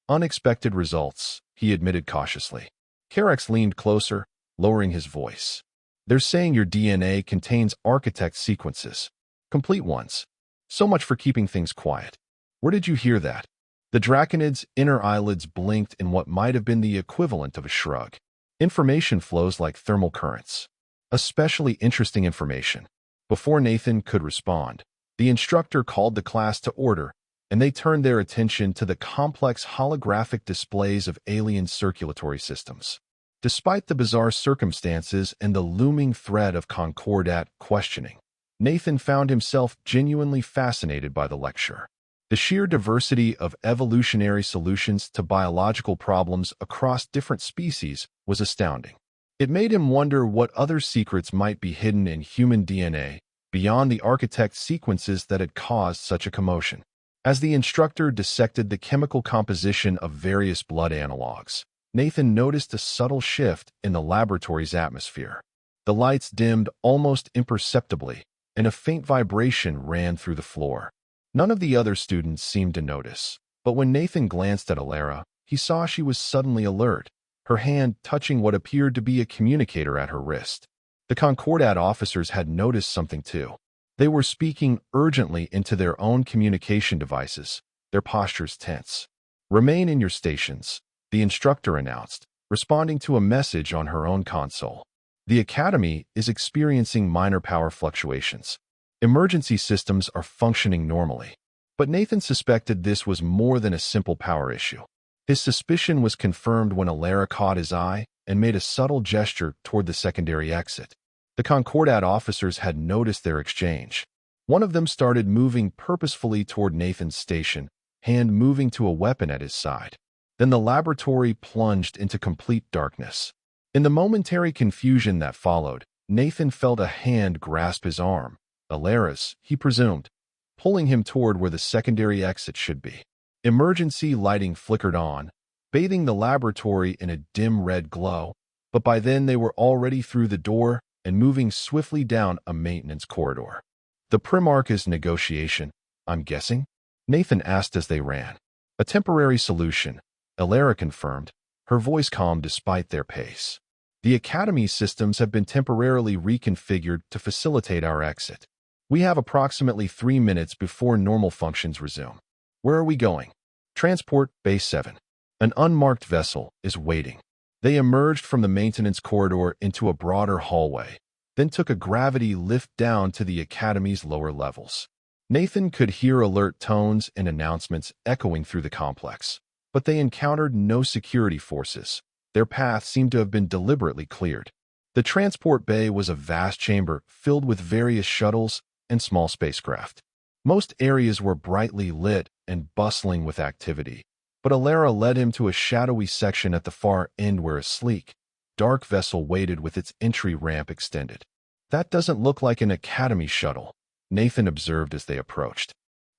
S1: unexpected results," he admitted cautiously. Carex leaned closer, lowering his voice. "They're saying your DNA contains architect sequences. Complete ones. So much for keeping things quiet." "Where did you hear that?" The draconid's inner eyelids blinked in what might have been the equivalent of a shrug. "Information flows like thermal currents. Especially interesting information." Before Nathan could respond, the instructor called the class to order, and they turned their attention to the complex holographic displays of alien circulatory systems. Despite the bizarre circumstances and the looming threat of Concordat questioning, Nathan found himself genuinely fascinated by the lecture. The sheer diversity of evolutionary solutions to biological problems across different species was astounding. It made him wonder what other secrets might be hidden in human DNA beyond the architect sequences that had caused such a commotion. As the instructor dissected the chemical composition of various blood analogs, Nathan noticed a subtle shift in the laboratory's atmosphere. The lights dimmed almost imperceptibly, and a faint vibration ran through the floor. None of the other students seemed to notice, but when Nathan glanced at Alara, he saw she was suddenly alert, her hand touching what appeared to be a communicator at her wrist. The Concordat officers had noticed something too. They were speaking urgently into their own communication devices, their postures tense. "Remain in your stations," the instructor announced, responding to a message on her own console. "The Academy is experiencing minor power fluctuations. Emergency systems are functioning normally." But Nathan suspected this was more than a simple power issue. His suspicion was confirmed when Alara caught his eye and made a subtle gesture toward the secondary exit. The Concordat officers had noticed their exchange. One of them started moving purposefully toward Nathan's station, hand moving to a weapon at his side. Then the laboratory plunged into complete darkness. In the momentary confusion that followed, Nathan felt a hand grasp his arm, Alara's, he presumed, pulling him toward where the secondary exit should be. Emergency lighting flickered on, bathing the laboratory in a dim red glow, but by then they were already through the door and moving swiftly down a maintenance corridor. "The Primarch's negotiation, I'm guessing?" Nathan asked as they ran. "A temporary solution," Alara confirmed, her voice calm despite their pace. "The Academy systems have been temporarily reconfigured to facilitate our exit." We have approximately 3 minutes before normal functions resume. Where are we going? Transport Bay 7. An unmarked vessel is waiting. They emerged from the maintenance corridor into a broader hallway, then took a gravity lift down to the Academy's lower levels. Nathan could hear alert tones and announcements echoing through the complex, but they encountered no security forces. Their path seemed to have been deliberately cleared. The transport bay was a vast chamber filled with various shuttles and small spacecraft. Most areas were brightly lit and bustling with activity, but Alara led him to a shadowy section at the far end where a sleek, dark vessel waited with its entry ramp extended. That doesn't look like an Academy shuttle, Nathan observed as they approached.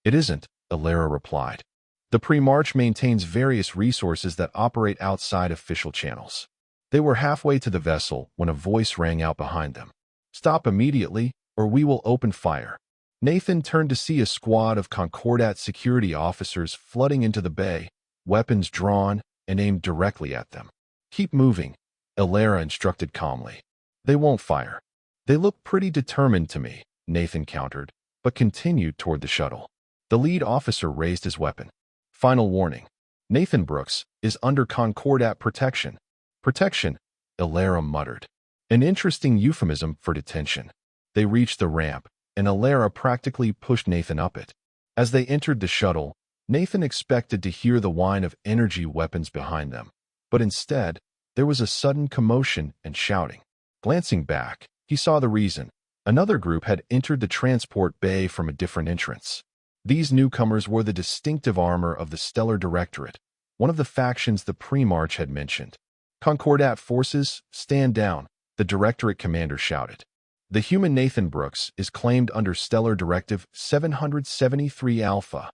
S1: It isn't, Alara replied. The Pre-March maintains various resources that operate outside official channels. They were halfway to the vessel when a voice rang out behind them. Stop immediately, or we will open fire. Nathan turned to see a squad of Concordat security officers flooding into the bay, weapons drawn and aimed directly at them. Keep moving, Alara instructed calmly. They won't fire. They look pretty determined to me, Nathan countered, but continued toward the shuttle. The lead officer raised his weapon. Final warning. Nathan Brooks is under Concordat protection. Protection, Alara muttered. An interesting euphemism for detention. They reached the ramp, and Alara practically pushed Nathan up it. As they entered the shuttle, Nathan expected to hear the whine of energy weapons behind them, but instead, there was a sudden commotion and shouting. Glancing back, he saw the reason. Another group had entered the transport bay from a different entrance. These newcomers wore the distinctive armor of the Stellar Directorate, one of the factions the Pre-March had mentioned. Concordat forces, stand down, the Directorate commander shouted. The human Nathan Brooks is claimed under Stellar Directive 773 Alpha.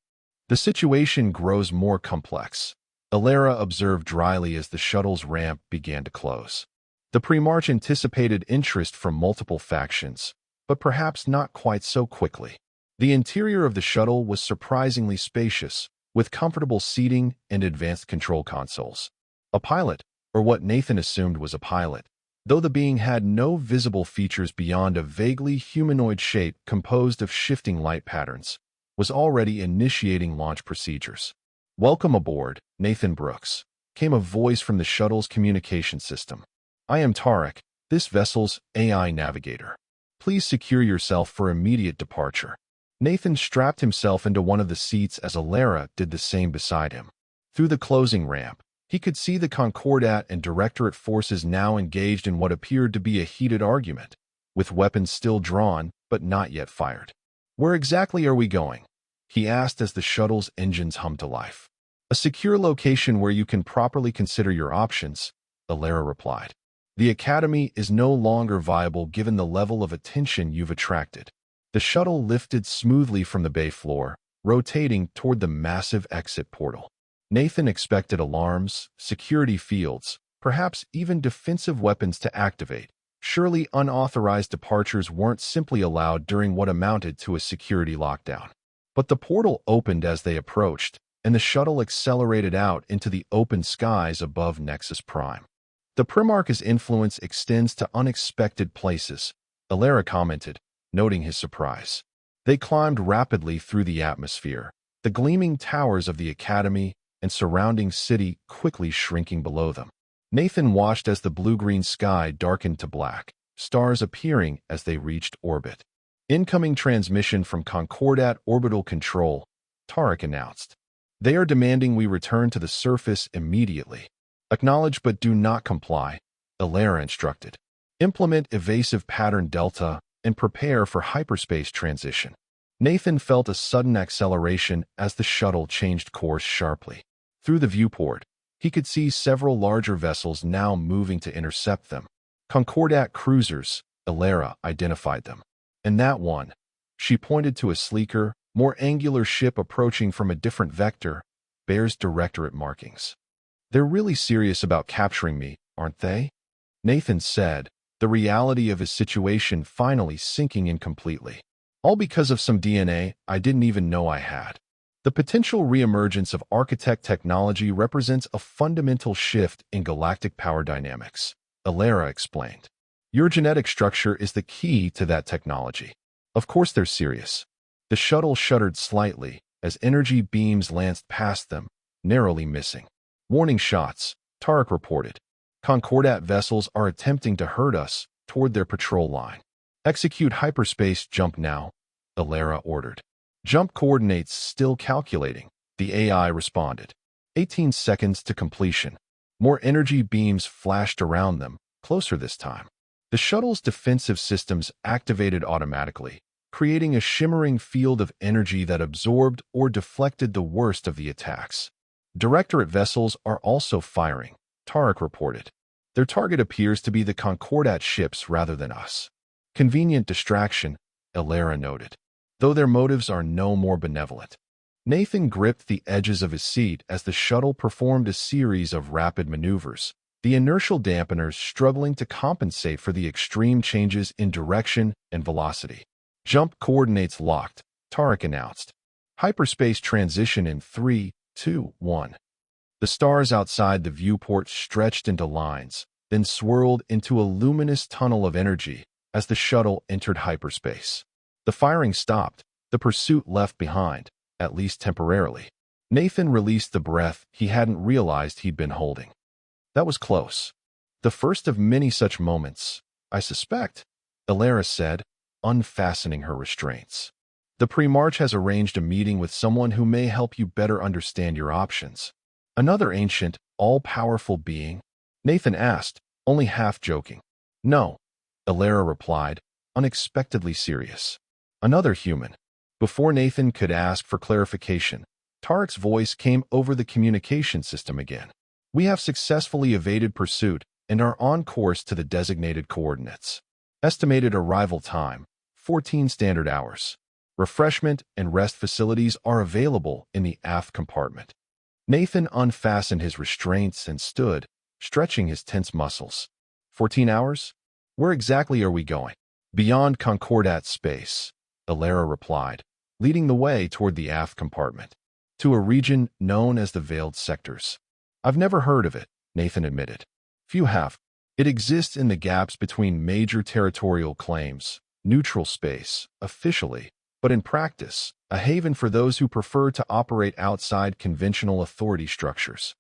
S1: The situation grows more complex, Alara observed dryly as the shuttle's ramp began to close. The Pre-March anticipated interest from multiple factions, but perhaps not quite so quickly. The interior of the shuttle was surprisingly spacious, with comfortable seating and advanced control consoles. A pilot, or what Nathan assumed was a pilot, though the being had no visible features beyond a vaguely humanoid shape composed of shifting light patterns, was already initiating launch procedures. Welcome aboard, Nathan Brooks, came a voice from the shuttle's communication system. I am Tarek, this vessel's AI navigator. Please secure yourself for immediate departure. Nathan strapped himself into one of the seats as Alara did the same beside him. Through the closing ramp, he could see the Concordat and Directorate forces now engaged in what appeared to be a heated argument, with weapons still drawn but not yet fired. Where exactly are we going? He asked as the shuttle's engines hummed to life. A secure location where you can properly consider your options, Alara replied. The Academy is no longer viable given the level of attention you've attracted. The shuttle lifted smoothly from the bay floor, rotating toward the massive exit portal. Nathan expected alarms, security fields, perhaps even defensive weapons to activate. Surely unauthorized departures weren't simply allowed during what amounted to a security lockdown. But the portal opened as they approached, and the shuttle accelerated out into the open skies above Nexus Prime. The Primarch's influence extends to unexpected places, Alara commented, noting his surprise. They climbed rapidly through the atmosphere, the gleaming towers of the Academy and surrounding city quickly shrinking below them. Nathan watched as the blue-green sky darkened to black, stars appearing as they reached orbit. Incoming transmission from Concordat Orbital Control, Tarek announced. They are demanding we return to the surface immediately. Acknowledge but do not comply, Alara instructed. Implement evasive pattern delta and prepare for hyperspace transition. Nathan felt a sudden acceleration as the shuttle changed course sharply. Through the viewport, he could see several larger vessels now moving to intercept them. Concordat cruisers, Alara identified them. And that one, she pointed to a sleeker, more angular ship approaching from a different vector, bears Directorate markings. They're really serious about capturing me, aren't they? Nathan said, the reality of his situation finally sinking in completely. All because of some DNA I didn't even know I had. The potential reemergence of architect technology represents a fundamental shift in galactic power dynamics, Alara explained. Your genetic structure is the key to that technology. Of course they're serious. The shuttle shuddered slightly as energy beams lanced past them, narrowly missing. Warning shots, Tarek reported. Concordat vessels are attempting to herd us toward their patrol line. Execute hyperspace jump now, Alara ordered. Jump coordinates still calculating, the AI responded. 18 seconds to completion. More energy beams flashed around them, closer this time. The shuttle's defensive systems activated automatically, creating a shimmering field of energy that absorbed or deflected the worst of the attacks. Directorate vessels are also firing, Tarek reported. Their target appears to be the Concordat ships rather than us. Convenient distraction, Alara noted, though their motives are no more benevolent. Nathan gripped the edges of his seat as the shuttle performed a series of rapid maneuvers, the inertial dampeners struggling to compensate for the extreme changes in direction and velocity. Jump coordinates locked, Tarek announced. Hyperspace transition in 3, 2, 1. The stars outside the viewport stretched into lines, then swirled into a luminous tunnel of energy as the shuttle entered hyperspace. The firing stopped, the pursuit left behind, at least temporarily. Nathan released the breath he hadn't realized he'd been holding. That was close. The first of many such moments, I suspect, Alara said, unfastening her restraints. The Pre-March has arranged a meeting with someone who may help you better understand your options. Another ancient, all-powerful being? Nathan asked, only half joking. No, Alara replied, unexpectedly serious. Another human. Before Nathan could ask for clarification, Tarek's voice came over the communication system again. We have successfully evaded pursuit and are on course to the designated coordinates. Estimated arrival time, 14 standard hours. Refreshment and rest facilities are available in the aft compartment. Nathan unfastened his restraints and stood, stretching his tense muscles. 14 hours? Where exactly are we going? Beyond Concordat space, Alara replied, leading the way toward the aft compartment. To a region known as the Veiled Sectors. I've never heard of it, Nathan admitted. Few have. It exists in the gaps between major territorial claims, neutral space, officially, but in practice, a haven for those who prefer to operate outside conventional authority structures.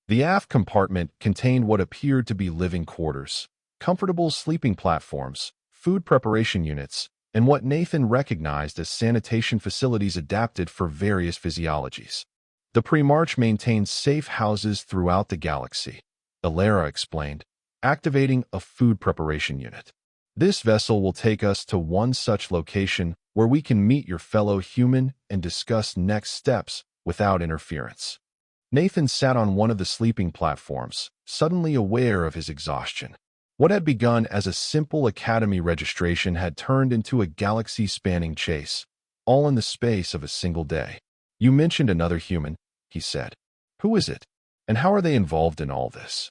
S1: The aft compartment contained what appeared to be living quarters, comfortable sleeping platforms, food preparation units, and what Nathan recognized as sanitation facilities adapted for various physiologies. The Pre-March maintains safe houses throughout the galaxy, Alara explained, activating a food preparation unit. This vessel will take us to one such location where we can meet your fellow human and discuss next steps without interference. Nathan sat on one of the sleeping platforms, suddenly aware of his exhaustion. What had begun as a simple academy registration had turned into a galaxy-spanning chase, all in the space of a single day. You mentioned another human, he said. Who is it? And how are they involved in all this?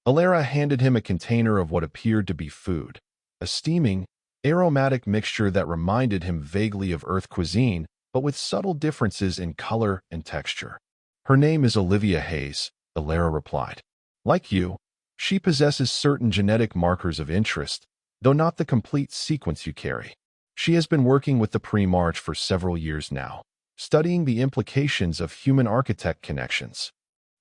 S1: Alara handed him a container of what appeared to be food, a steaming, aromatic mixture that reminded him vaguely of Earth cuisine, but with subtle differences in color and texture. Her name is Olivia Hayes, Alara replied. Like you, she possesses certain genetic markers of interest, though not the complete sequence you carry. She has been working with the Pre-March for several years now, studying the implications of human architect connections.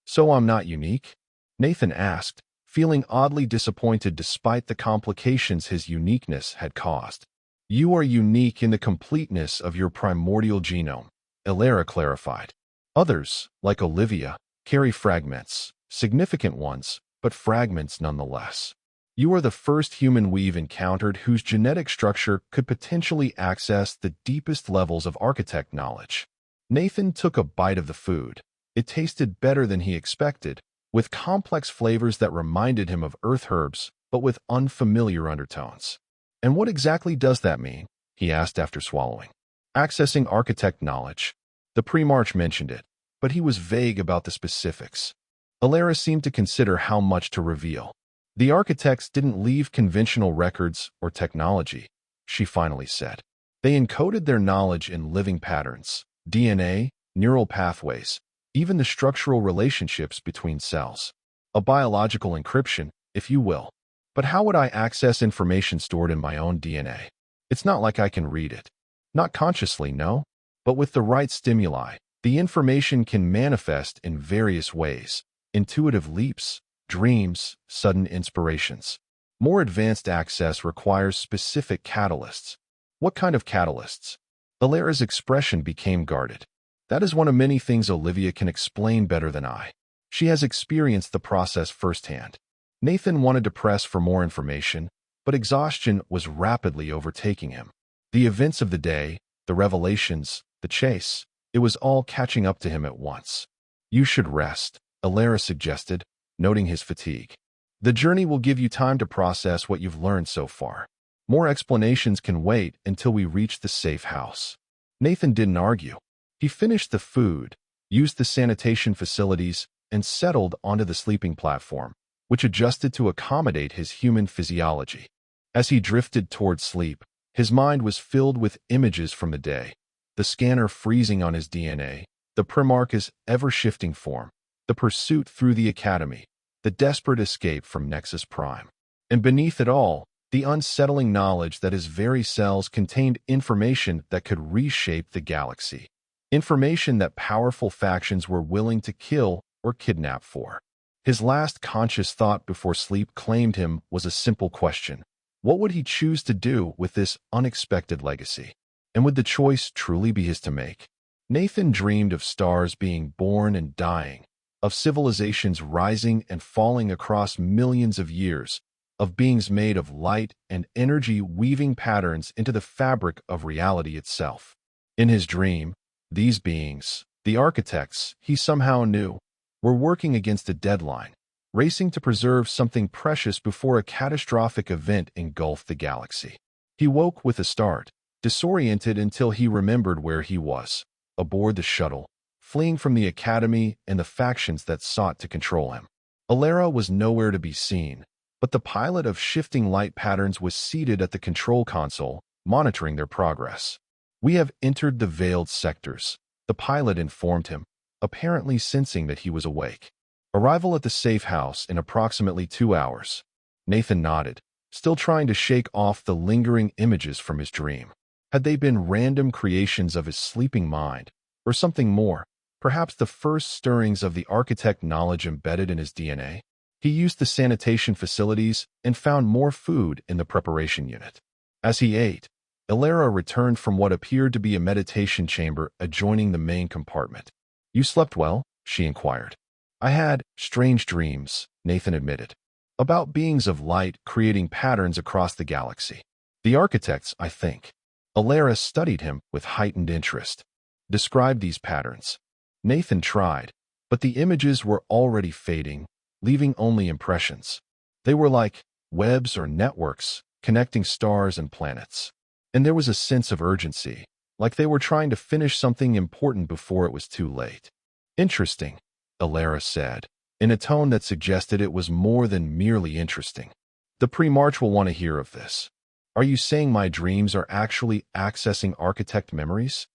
S1: So I'm not unique? Nathan asked, feeling oddly disappointed despite the complications his uniqueness had caused. You are unique in the completeness of your primordial genome, Alara clarified. Others, like Olivia, carry fragments, significant ones, but fragments nonetheless. You are the first human we've encountered whose genetic structure could potentially access the deepest levels of architect knowledge. Nathan took a bite of the food. It tasted better than he expected, with complex flavors that reminded him of earth herbs, but with unfamiliar undertones. And what exactly does that mean? He asked after swallowing. Accessing architect knowledge. The Pre-March mentioned it, but he was vague about the specifics. Alara seemed to consider how much to reveal. The architects didn't leave conventional records or technology, she finally said. They encoded their knowledge in living patterns, DNA, neural pathways, even the structural relationships between cells. A biological encryption, if you will. But how would I access information stored in my own DNA? It's not like I can read it. Not consciously, no. But with the right stimuli, the information can manifest in various ways: intuitive leaps, dreams, sudden inspirations. More advanced access requires specific catalysts. What kind of catalysts? Alara's expression became guarded. That is one of many things Olivia can explain better than I. She has experienced the process firsthand. Nathan wanted to press for more information, but exhaustion was rapidly overtaking him. The events of the day, the revelations, the chase, it was all catching up to him at once. You should rest, Alara suggested, noting his fatigue. The journey will give you time to process what you've learned so far. More explanations can wait until we reach the safe house. Nathan didn't argue. He finished the food, used the sanitation facilities, and settled onto the sleeping platform, which adjusted to accommodate his human physiology. As he drifted toward sleep, his mind was filled with images from the day: the scanner freezing on his DNA, the Primarch's ever-shifting form, the pursuit through the Academy, the desperate escape from Nexus Prime. And beneath it all, the unsettling knowledge that his very cells contained information that could reshape the galaxy. Information that powerful factions were willing to kill or kidnap for. His last conscious thought before sleep claimed him was a simple question: what would he choose to do with this unexpected legacy? And would the choice truly be his to make? Nathan dreamed of stars being born and dying, of civilizations rising and falling across millions of years, of beings made of light and energy weaving patterns into the fabric of reality itself. In his dream, these beings, the architects he somehow knew, were working against a deadline, racing to preserve something precious before a catastrophic event engulfed the galaxy. He woke with a start, disoriented until he remembered where he was, aboard the shuttle, fleeing from the Academy and the factions that sought to control him. Alara was nowhere to be seen, but the pilot of shifting light patterns was seated at the control console, monitoring their progress. "We have entered the veiled sectors," the pilot informed him, apparently sensing that he was awake. "Arrival at the safe house in approximately 2 hours." Nathan nodded, still trying to shake off the lingering images from his dream. Had they been random creations of his sleeping mind, or something more, perhaps the first stirrings of the architect knowledge embedded in his DNA? He used the sanitation facilities and found more food in the preparation unit. As he ate, Alara returned from what appeared to be a meditation chamber adjoining the main compartment. "You slept well?" she inquired. "I had strange dreams," Nathan admitted, "about beings of light creating patterns across the galaxy. The architects, I think." Alara studied him with heightened interest. "Describe these patterns." Nathan tried, but the images were already fading, leaving only impressions. They were like webs or networks connecting stars and planets. And there was a sense of urgency, like they were trying to finish something important before it was too late. "Interesting," Alara said, in a tone that suggested it was more than merely interesting. "The pre-March will want to hear of this. Are you saying my dreams are actually accessing architect memories?"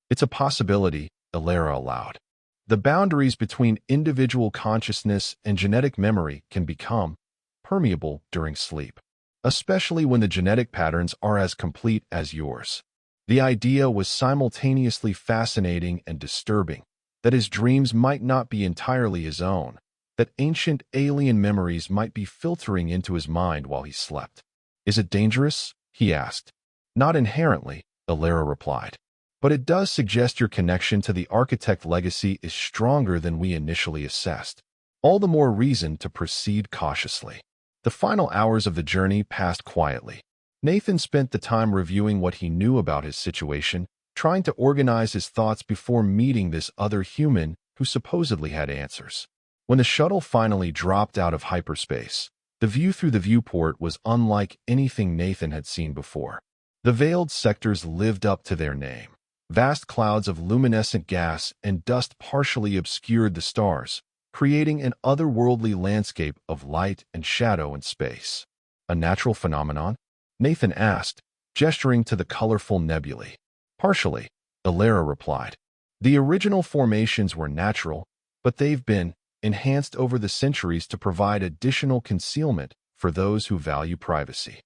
S1: "It's a possibility," Alara allowed. "The boundaries between individual consciousness and genetic memory can become permeable during sleep, especially when the genetic patterns are as complete as yours." The idea was simultaneously fascinating and disturbing, that his dreams might not be entirely his own, that ancient alien memories might be filtering into his mind while he slept. "Is it dangerous?" he asked. "Not inherently," Alara replied. "But it does suggest your connection to the architect legacy is stronger than we initially assessed. All the more reason to proceed cautiously." The final hours of the journey passed quietly. Nathan spent the time reviewing what he knew about his situation, trying to organize his thoughts before meeting this other human who supposedly had answers. When the shuttle finally dropped out of hyperspace, the view through the viewport was unlike anything Nathan had seen before. The veiled sectors lived up to their name. Vast clouds of luminescent gas and dust partially obscured the stars, creating an otherworldly landscape of light and shadow in space. "A natural phenomenon?" Nathan asked, gesturing to the colorful nebulae. "Partially," Alara replied. "The original formations were natural, but they've been enhanced over the centuries to provide additional concealment for those who value privacy."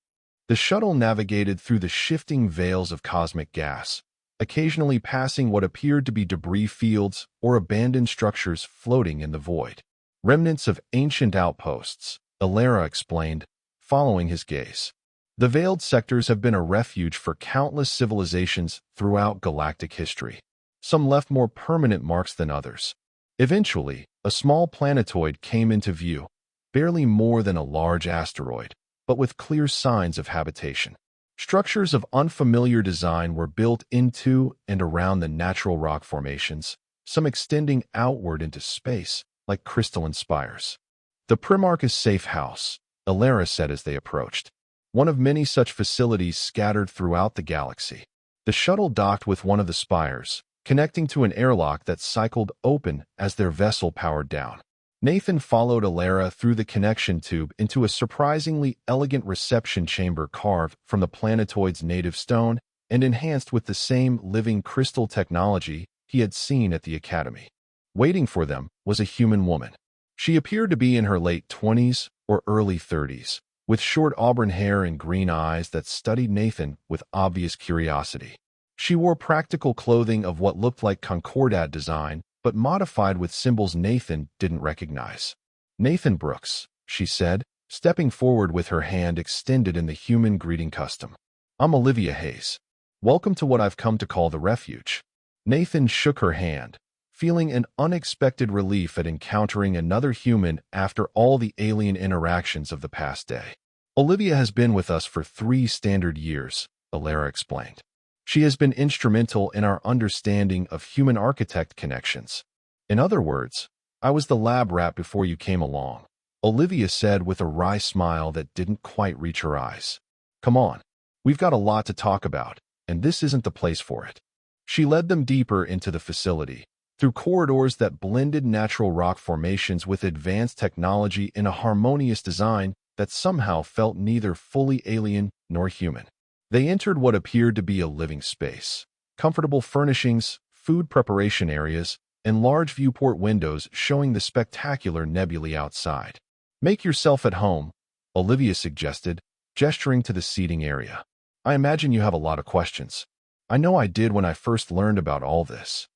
S1: The shuttle navigated through the shifting veils of cosmic gas, occasionally passing what appeared to be debris fields or abandoned structures floating in the void. Remnants of ancient outposts, Alara explained, following his gaze. The veiled sectors have been a refuge for countless civilizations throughout galactic history. Some left more permanent marks than others. Eventually, a small planetoid came into view, barely more than a large asteroid, but with clear signs of habitation. Structures of unfamiliar design were built into and around the natural rock formations, some extending outward into space, like crystalline spires. The Primarch's safe house, Alara said as they approached. One of many such facilities scattered throughout the galaxy. The shuttle docked with one of the spires, connecting to an airlock that cycled open as their vessel powered down. Nathan followed Alara through the connection tube into a surprisingly elegant reception chamber carved from the planetoid's native stone and enhanced with the same living crystal technology he had seen at the Academy. Waiting for them was a human woman. She appeared to be in her late 20s or early 30s, with short auburn hair and green eyes that studied Nathan with obvious curiosity. She wore practical clothing of what looked like Concordat design, but modified with symbols Nathan didn't recognize. "Nathan Brooks," she said, stepping forward with her hand extended in the human greeting custom. "I'm Olivia Hayes. Welcome to what I've come to call the refuge." Nathan shook her hand, feeling an unexpected relief at encountering another human after all the alien interactions of the past day. "Olivia has been with us for 3 standard years," Alara explained. "She has been instrumental in our understanding of human-architect connections. In other words, I was the lab rat before you came along," Olivia said with a wry smile that didn't quite reach her eyes. "Come on. We've got a lot to talk about, and this isn't the place for it." She led them deeper into the facility, through corridors that blended natural rock formations with advanced technology in a harmonious design that somehow felt neither fully alien nor human. They entered what appeared to be a living space. Comfortable furnishings, food preparation areas, and large viewport windows showing the spectacular nebulae outside. "Make yourself at home," Olivia suggested, gesturing to the seating area. "I imagine you have a lot of questions." "I know I did when I first learned about all this."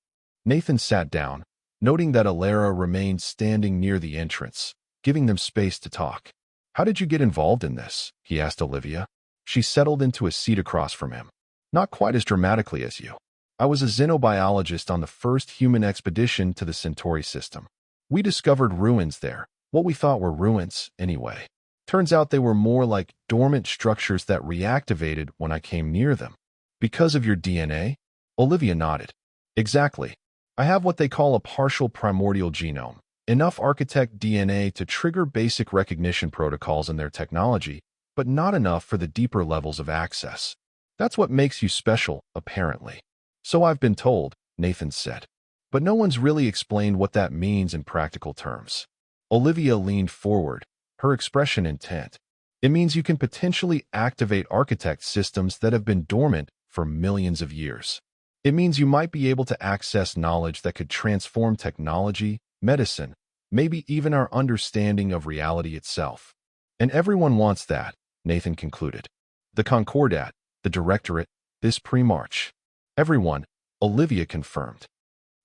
S1: Nathan sat down, noting that Alara remained standing near the entrance, giving them space to talk. "How did you get involved in this?" he asked Olivia. She settled into a seat across from him. "Not quite as dramatically as you. I was a xenobiologist on the first human expedition to the Centauri system. We discovered ruins there, what we thought were ruins, anyway. Turns out they were more like dormant structures that reactivated when I came near them." "Because of your DNA?" Olivia nodded. "Exactly. I have what they call a partial primordial genome, enough architect DNA to trigger basic recognition protocols in their technology, but not enough for the deeper levels of access. That's what makes you special, apparently." "So I've been told," Nathan said. "But no one's really explained what that means in practical terms." Olivia leaned forward, her expression intent. "It means you can potentially activate architect systems that have been dormant for millions of years. It means you might be able to access knowledge that could transform technology, medicine, maybe even our understanding of reality itself. And everyone wants that," Nathan concluded. "The Concordat, the Directorate, this Primarch. Everyone," Olivia confirmed.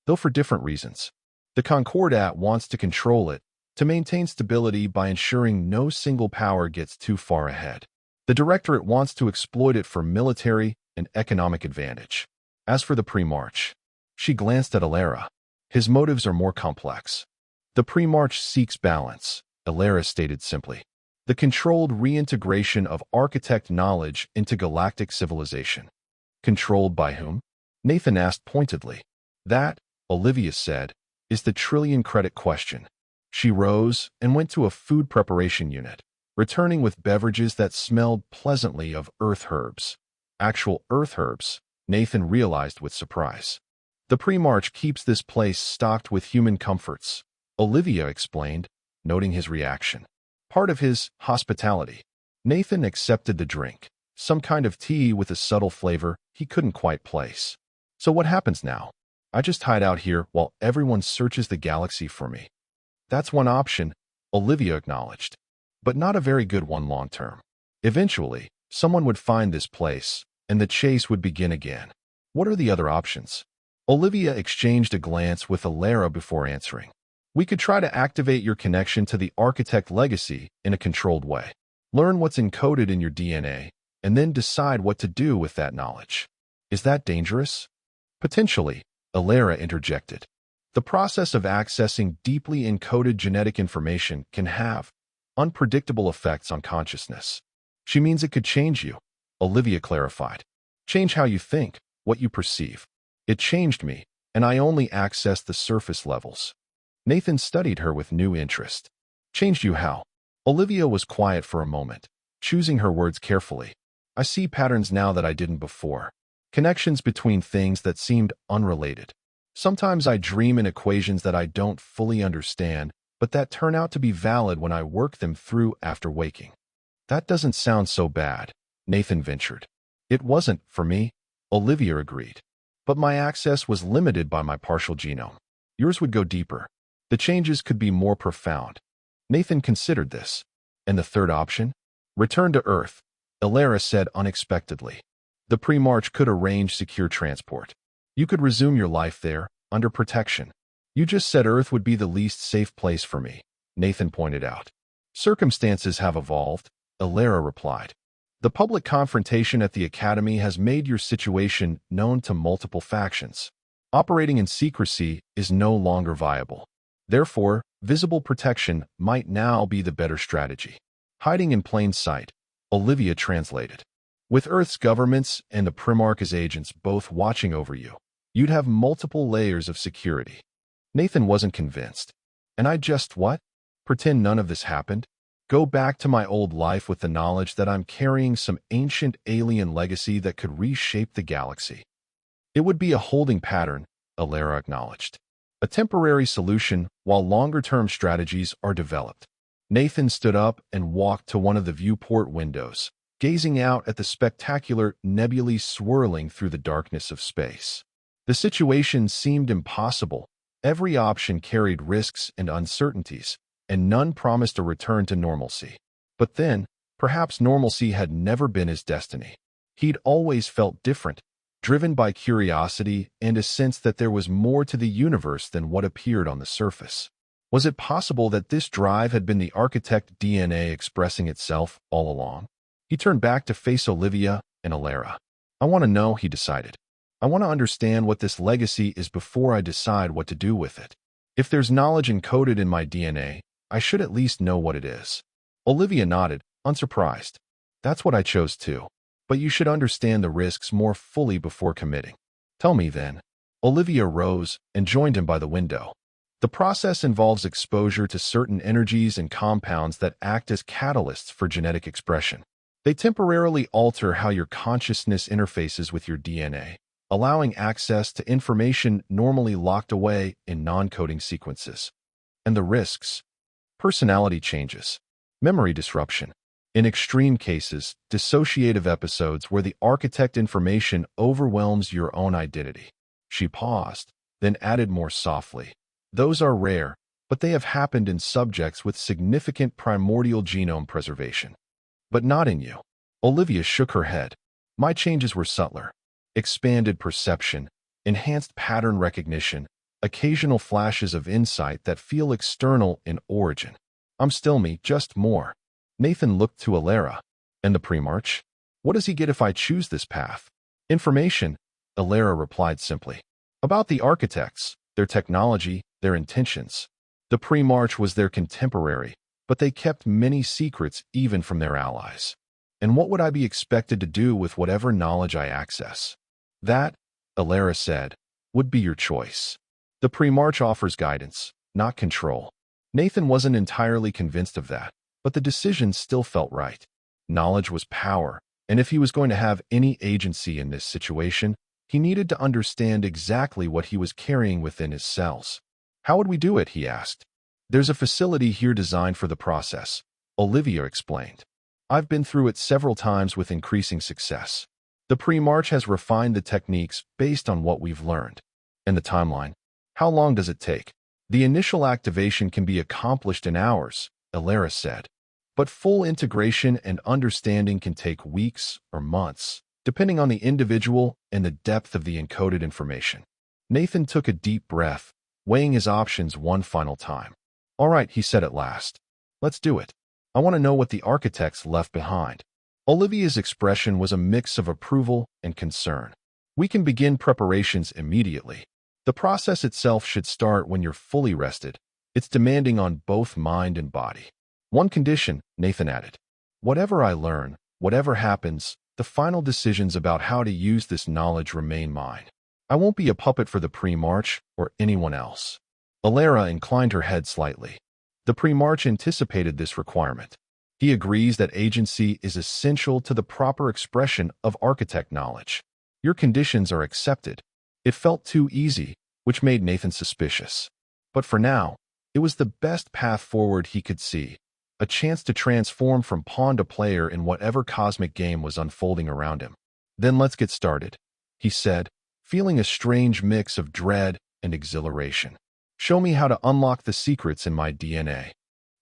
S1: "Though for different reasons. The Concordat wants to control it, to maintain stability by ensuring no single power gets too far ahead. The Directorate wants to exploit it for military and economic advantage. As for the Primarch," she glanced at Alara, "his motives are more complex. The Primarch seeks balance," Alara stated simply. "The controlled reintegration of architect knowledge into galactic civilization." "Controlled by whom?" Nathan asked pointedly. "That," Olivia said, "is the trillion-credit question." She rose and went to a food preparation unit, returning with beverages that smelled pleasantly of earth herbs. Actual earth herbs, Nathan realized with surprise. "The Primarch keeps this place stocked with human comforts," Olivia explained, noting his reaction. "Part of his hospitality." Nathan accepted the drink, some kind of tea with a subtle flavor he couldn't quite place. "So what happens now? I just hide out here while everyone searches the galaxy for me." "That's one option," Olivia acknowledged, "but not a very good one long term. Eventually, someone would find this place, and the chase would begin again. What are the other options? Olivia exchanged a glance with Alara before answering. We could try to activate your connection to the architect legacy in a controlled way. Learn what's encoded in your DNA, and then decide what to do with that knowledge. Is that dangerous? Potentially, Alara interjected. The process of accessing deeply encoded genetic information can have unpredictable effects on consciousness. She means it could change you, Olivia clarified. Change how you think, what you perceive. It changed me, and I only accessed the surface levels. Nathan studied her with new interest. Changed you how? Olivia was quiet for a moment, choosing her words carefully. I see patterns now that I didn't before. Connections between things that seemed unrelated. Sometimes I dream in equations that I don't fully understand, but that turn out to be valid when I work them through after waking. That doesn't sound so bad, Nathan ventured. It wasn't, for me, Olivia agreed. But my access was limited by my partial genome. Yours would go deeper. The changes could be more profound. Nathan considered this. And the third option? Return to Earth, Alara said unexpectedly. The pre-march could arrange secure transport. You could resume your life there, under protection. You just said Earth would be the least safe place for me, Nathan pointed out. Circumstances have evolved, Alara replied. The public confrontation at the Academy has made your situation known to multiple factions. Operating in secrecy is no longer viable. Therefore, visible protection might now be the better strategy. Hiding in plain sight, Olivia translated. With Earth's governments and the Primarch's agents both watching over you, you'd have multiple layers of security. Nathan wasn't convinced. And I just what? Pretend none of this happened? Go back to my old life with the knowledge that I'm carrying some ancient alien legacy that could reshape the galaxy. It would be a holding pattern, Alara acknowledged. A temporary solution while longer-term strategies are developed. Nathan stood up and walked to one of the viewport windows, gazing out at the spectacular nebulae swirling through the darkness of space. The situation seemed impossible. Every option carried risks and uncertainties, and none promised a return to normalcy. But then, perhaps normalcy had never been his destiny. He'd always felt different, driven by curiosity and a sense that there was more to the universe than what appeared on the surface. Was it possible that this drive had been the architect DNA expressing itself all along? He turned back to face Olivia and Alara. I want to know, he decided. I want to understand what this legacy is before I decide what to do with it. If there's knowledge encoded in my DNA, I should at least know what it is. Olivia nodded, unsurprised. That's what I chose too. But you should understand the risks more fully before committing. Tell me then. Olivia rose and joined him by the window. The process involves exposure to certain energies and compounds that act as catalysts for genetic expression. They temporarily alter how your consciousness interfaces with your DNA, allowing access to information normally locked away in non-coding sequences. And the risks? Personality changes, memory disruption. In extreme cases, dissociative episodes where the architect information overwhelms your own identity. She paused, then added more softly. Those are rare, but they have happened in subjects with significant primordial genome preservation. But not in you. Olivia shook her head. My changes were subtler. Expanded perception, enhanced pattern recognition, occasional flashes of insight that feel external in origin. I'm still me, just more. Nathan looked to Alara. And the Primarch? What does he get if I choose this path? Information, Alara replied simply. About the architects, their technology, their intentions. The Primarch was their contemporary, but they kept many secrets even from their allies. And what would I be expected to do with whatever knowledge I access? That, Alara said, would be your choice. The Primarch offers guidance, not control. Nathan wasn't entirely convinced of that, but the decision still felt right. Knowledge was power, and if he was going to have any agency in this situation, he needed to understand exactly what he was carrying within his cells. How would we do it, he asked. There's a facility here designed for the process, Olivia explained. I've been through it several times with increasing success. The Primarch has refined the techniques based on what we've learned. And the timeline? How long does it take? The initial activation can be accomplished in hours, Alara said. But full integration and understanding can take weeks or months. depending on the individual and the depth of the encoded information. Nathan took a deep breath, weighing his options one final time. "All right," he said at last. "Let's do it. I want to know what the architects left behind." Olivia's expression was a mix of approval and concern. "We can begin preparations immediately. The process itself should start when you're fully rested. It's demanding on both mind and body." "One condition," Nathan added. "Whatever I learn, whatever happens, the final decisions about how to use this knowledge remain mine. I won't be a puppet for the pre-march or anyone else." Alara inclined her head slightly. The pre-march anticipated this requirement. He agrees that agency is essential to the proper expression of architect knowledge. "Your conditions are accepted." It felt too easy, which made Nathan suspicious. But for now, it was the best path forward he could see, a chance to transform from pawn to player in whatever cosmic game was unfolding around him. "Then let's get started," he said, feeling a strange mix of dread and exhilaration. "Show me how to unlock the secrets in my DNA."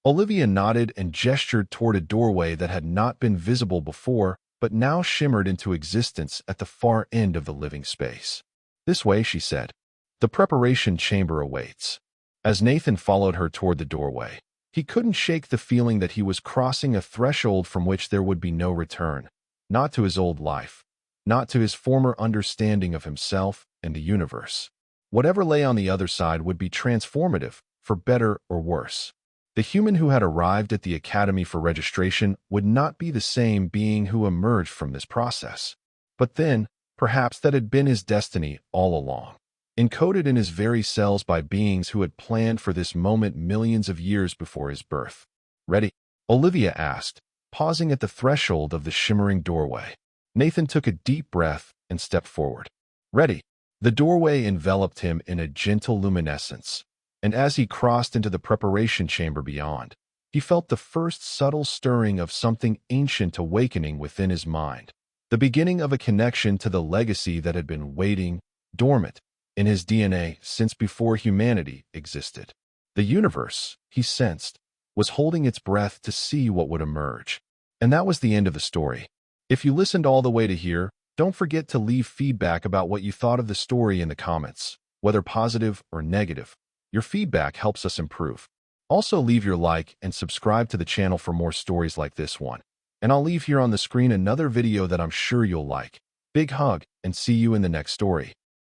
S1: Olivia nodded and gestured toward a doorway that had not been visible before, but now shimmered into existence at the far end of the living space. "This way," she said. "The preparation chamber awaits." As Nathan followed her toward the doorway, he couldn't shake the feeling that he was crossing a threshold from which there would be no return, not to his old life, not to his former understanding of himself and the universe. Whatever lay on the other side would be transformative, for better or worse. The human who had arrived at the academy for registration would not be the same being who emerged from this process. But then, perhaps that had been his destiny all along, encoded in his very cells by beings who had planned for this moment millions of years before his birth. "Ready?" Olivia asked, pausing at the threshold of the shimmering doorway. Nathan took a deep breath and stepped forward. "Ready." The doorway enveloped him in a gentle luminescence, and as he crossed into the preparation chamber beyond, he felt the first subtle stirring of something ancient awakening within his mind, the beginning of a connection to the legacy that had been waiting, dormant, in his DNA since before humanity existed. The universe, he sensed, was holding its breath to see what would emerge. And that was the end of the story. If you listened all the way to here, don't forget to leave feedback about what you thought of the story in the comments, whether positive or negative. Your feedback helps us improve. Also leave your like and subscribe to the channel for more stories like this one. And I'll leave here on the screen another video that I'm sure you'll like. Big hug, and see you in the next story.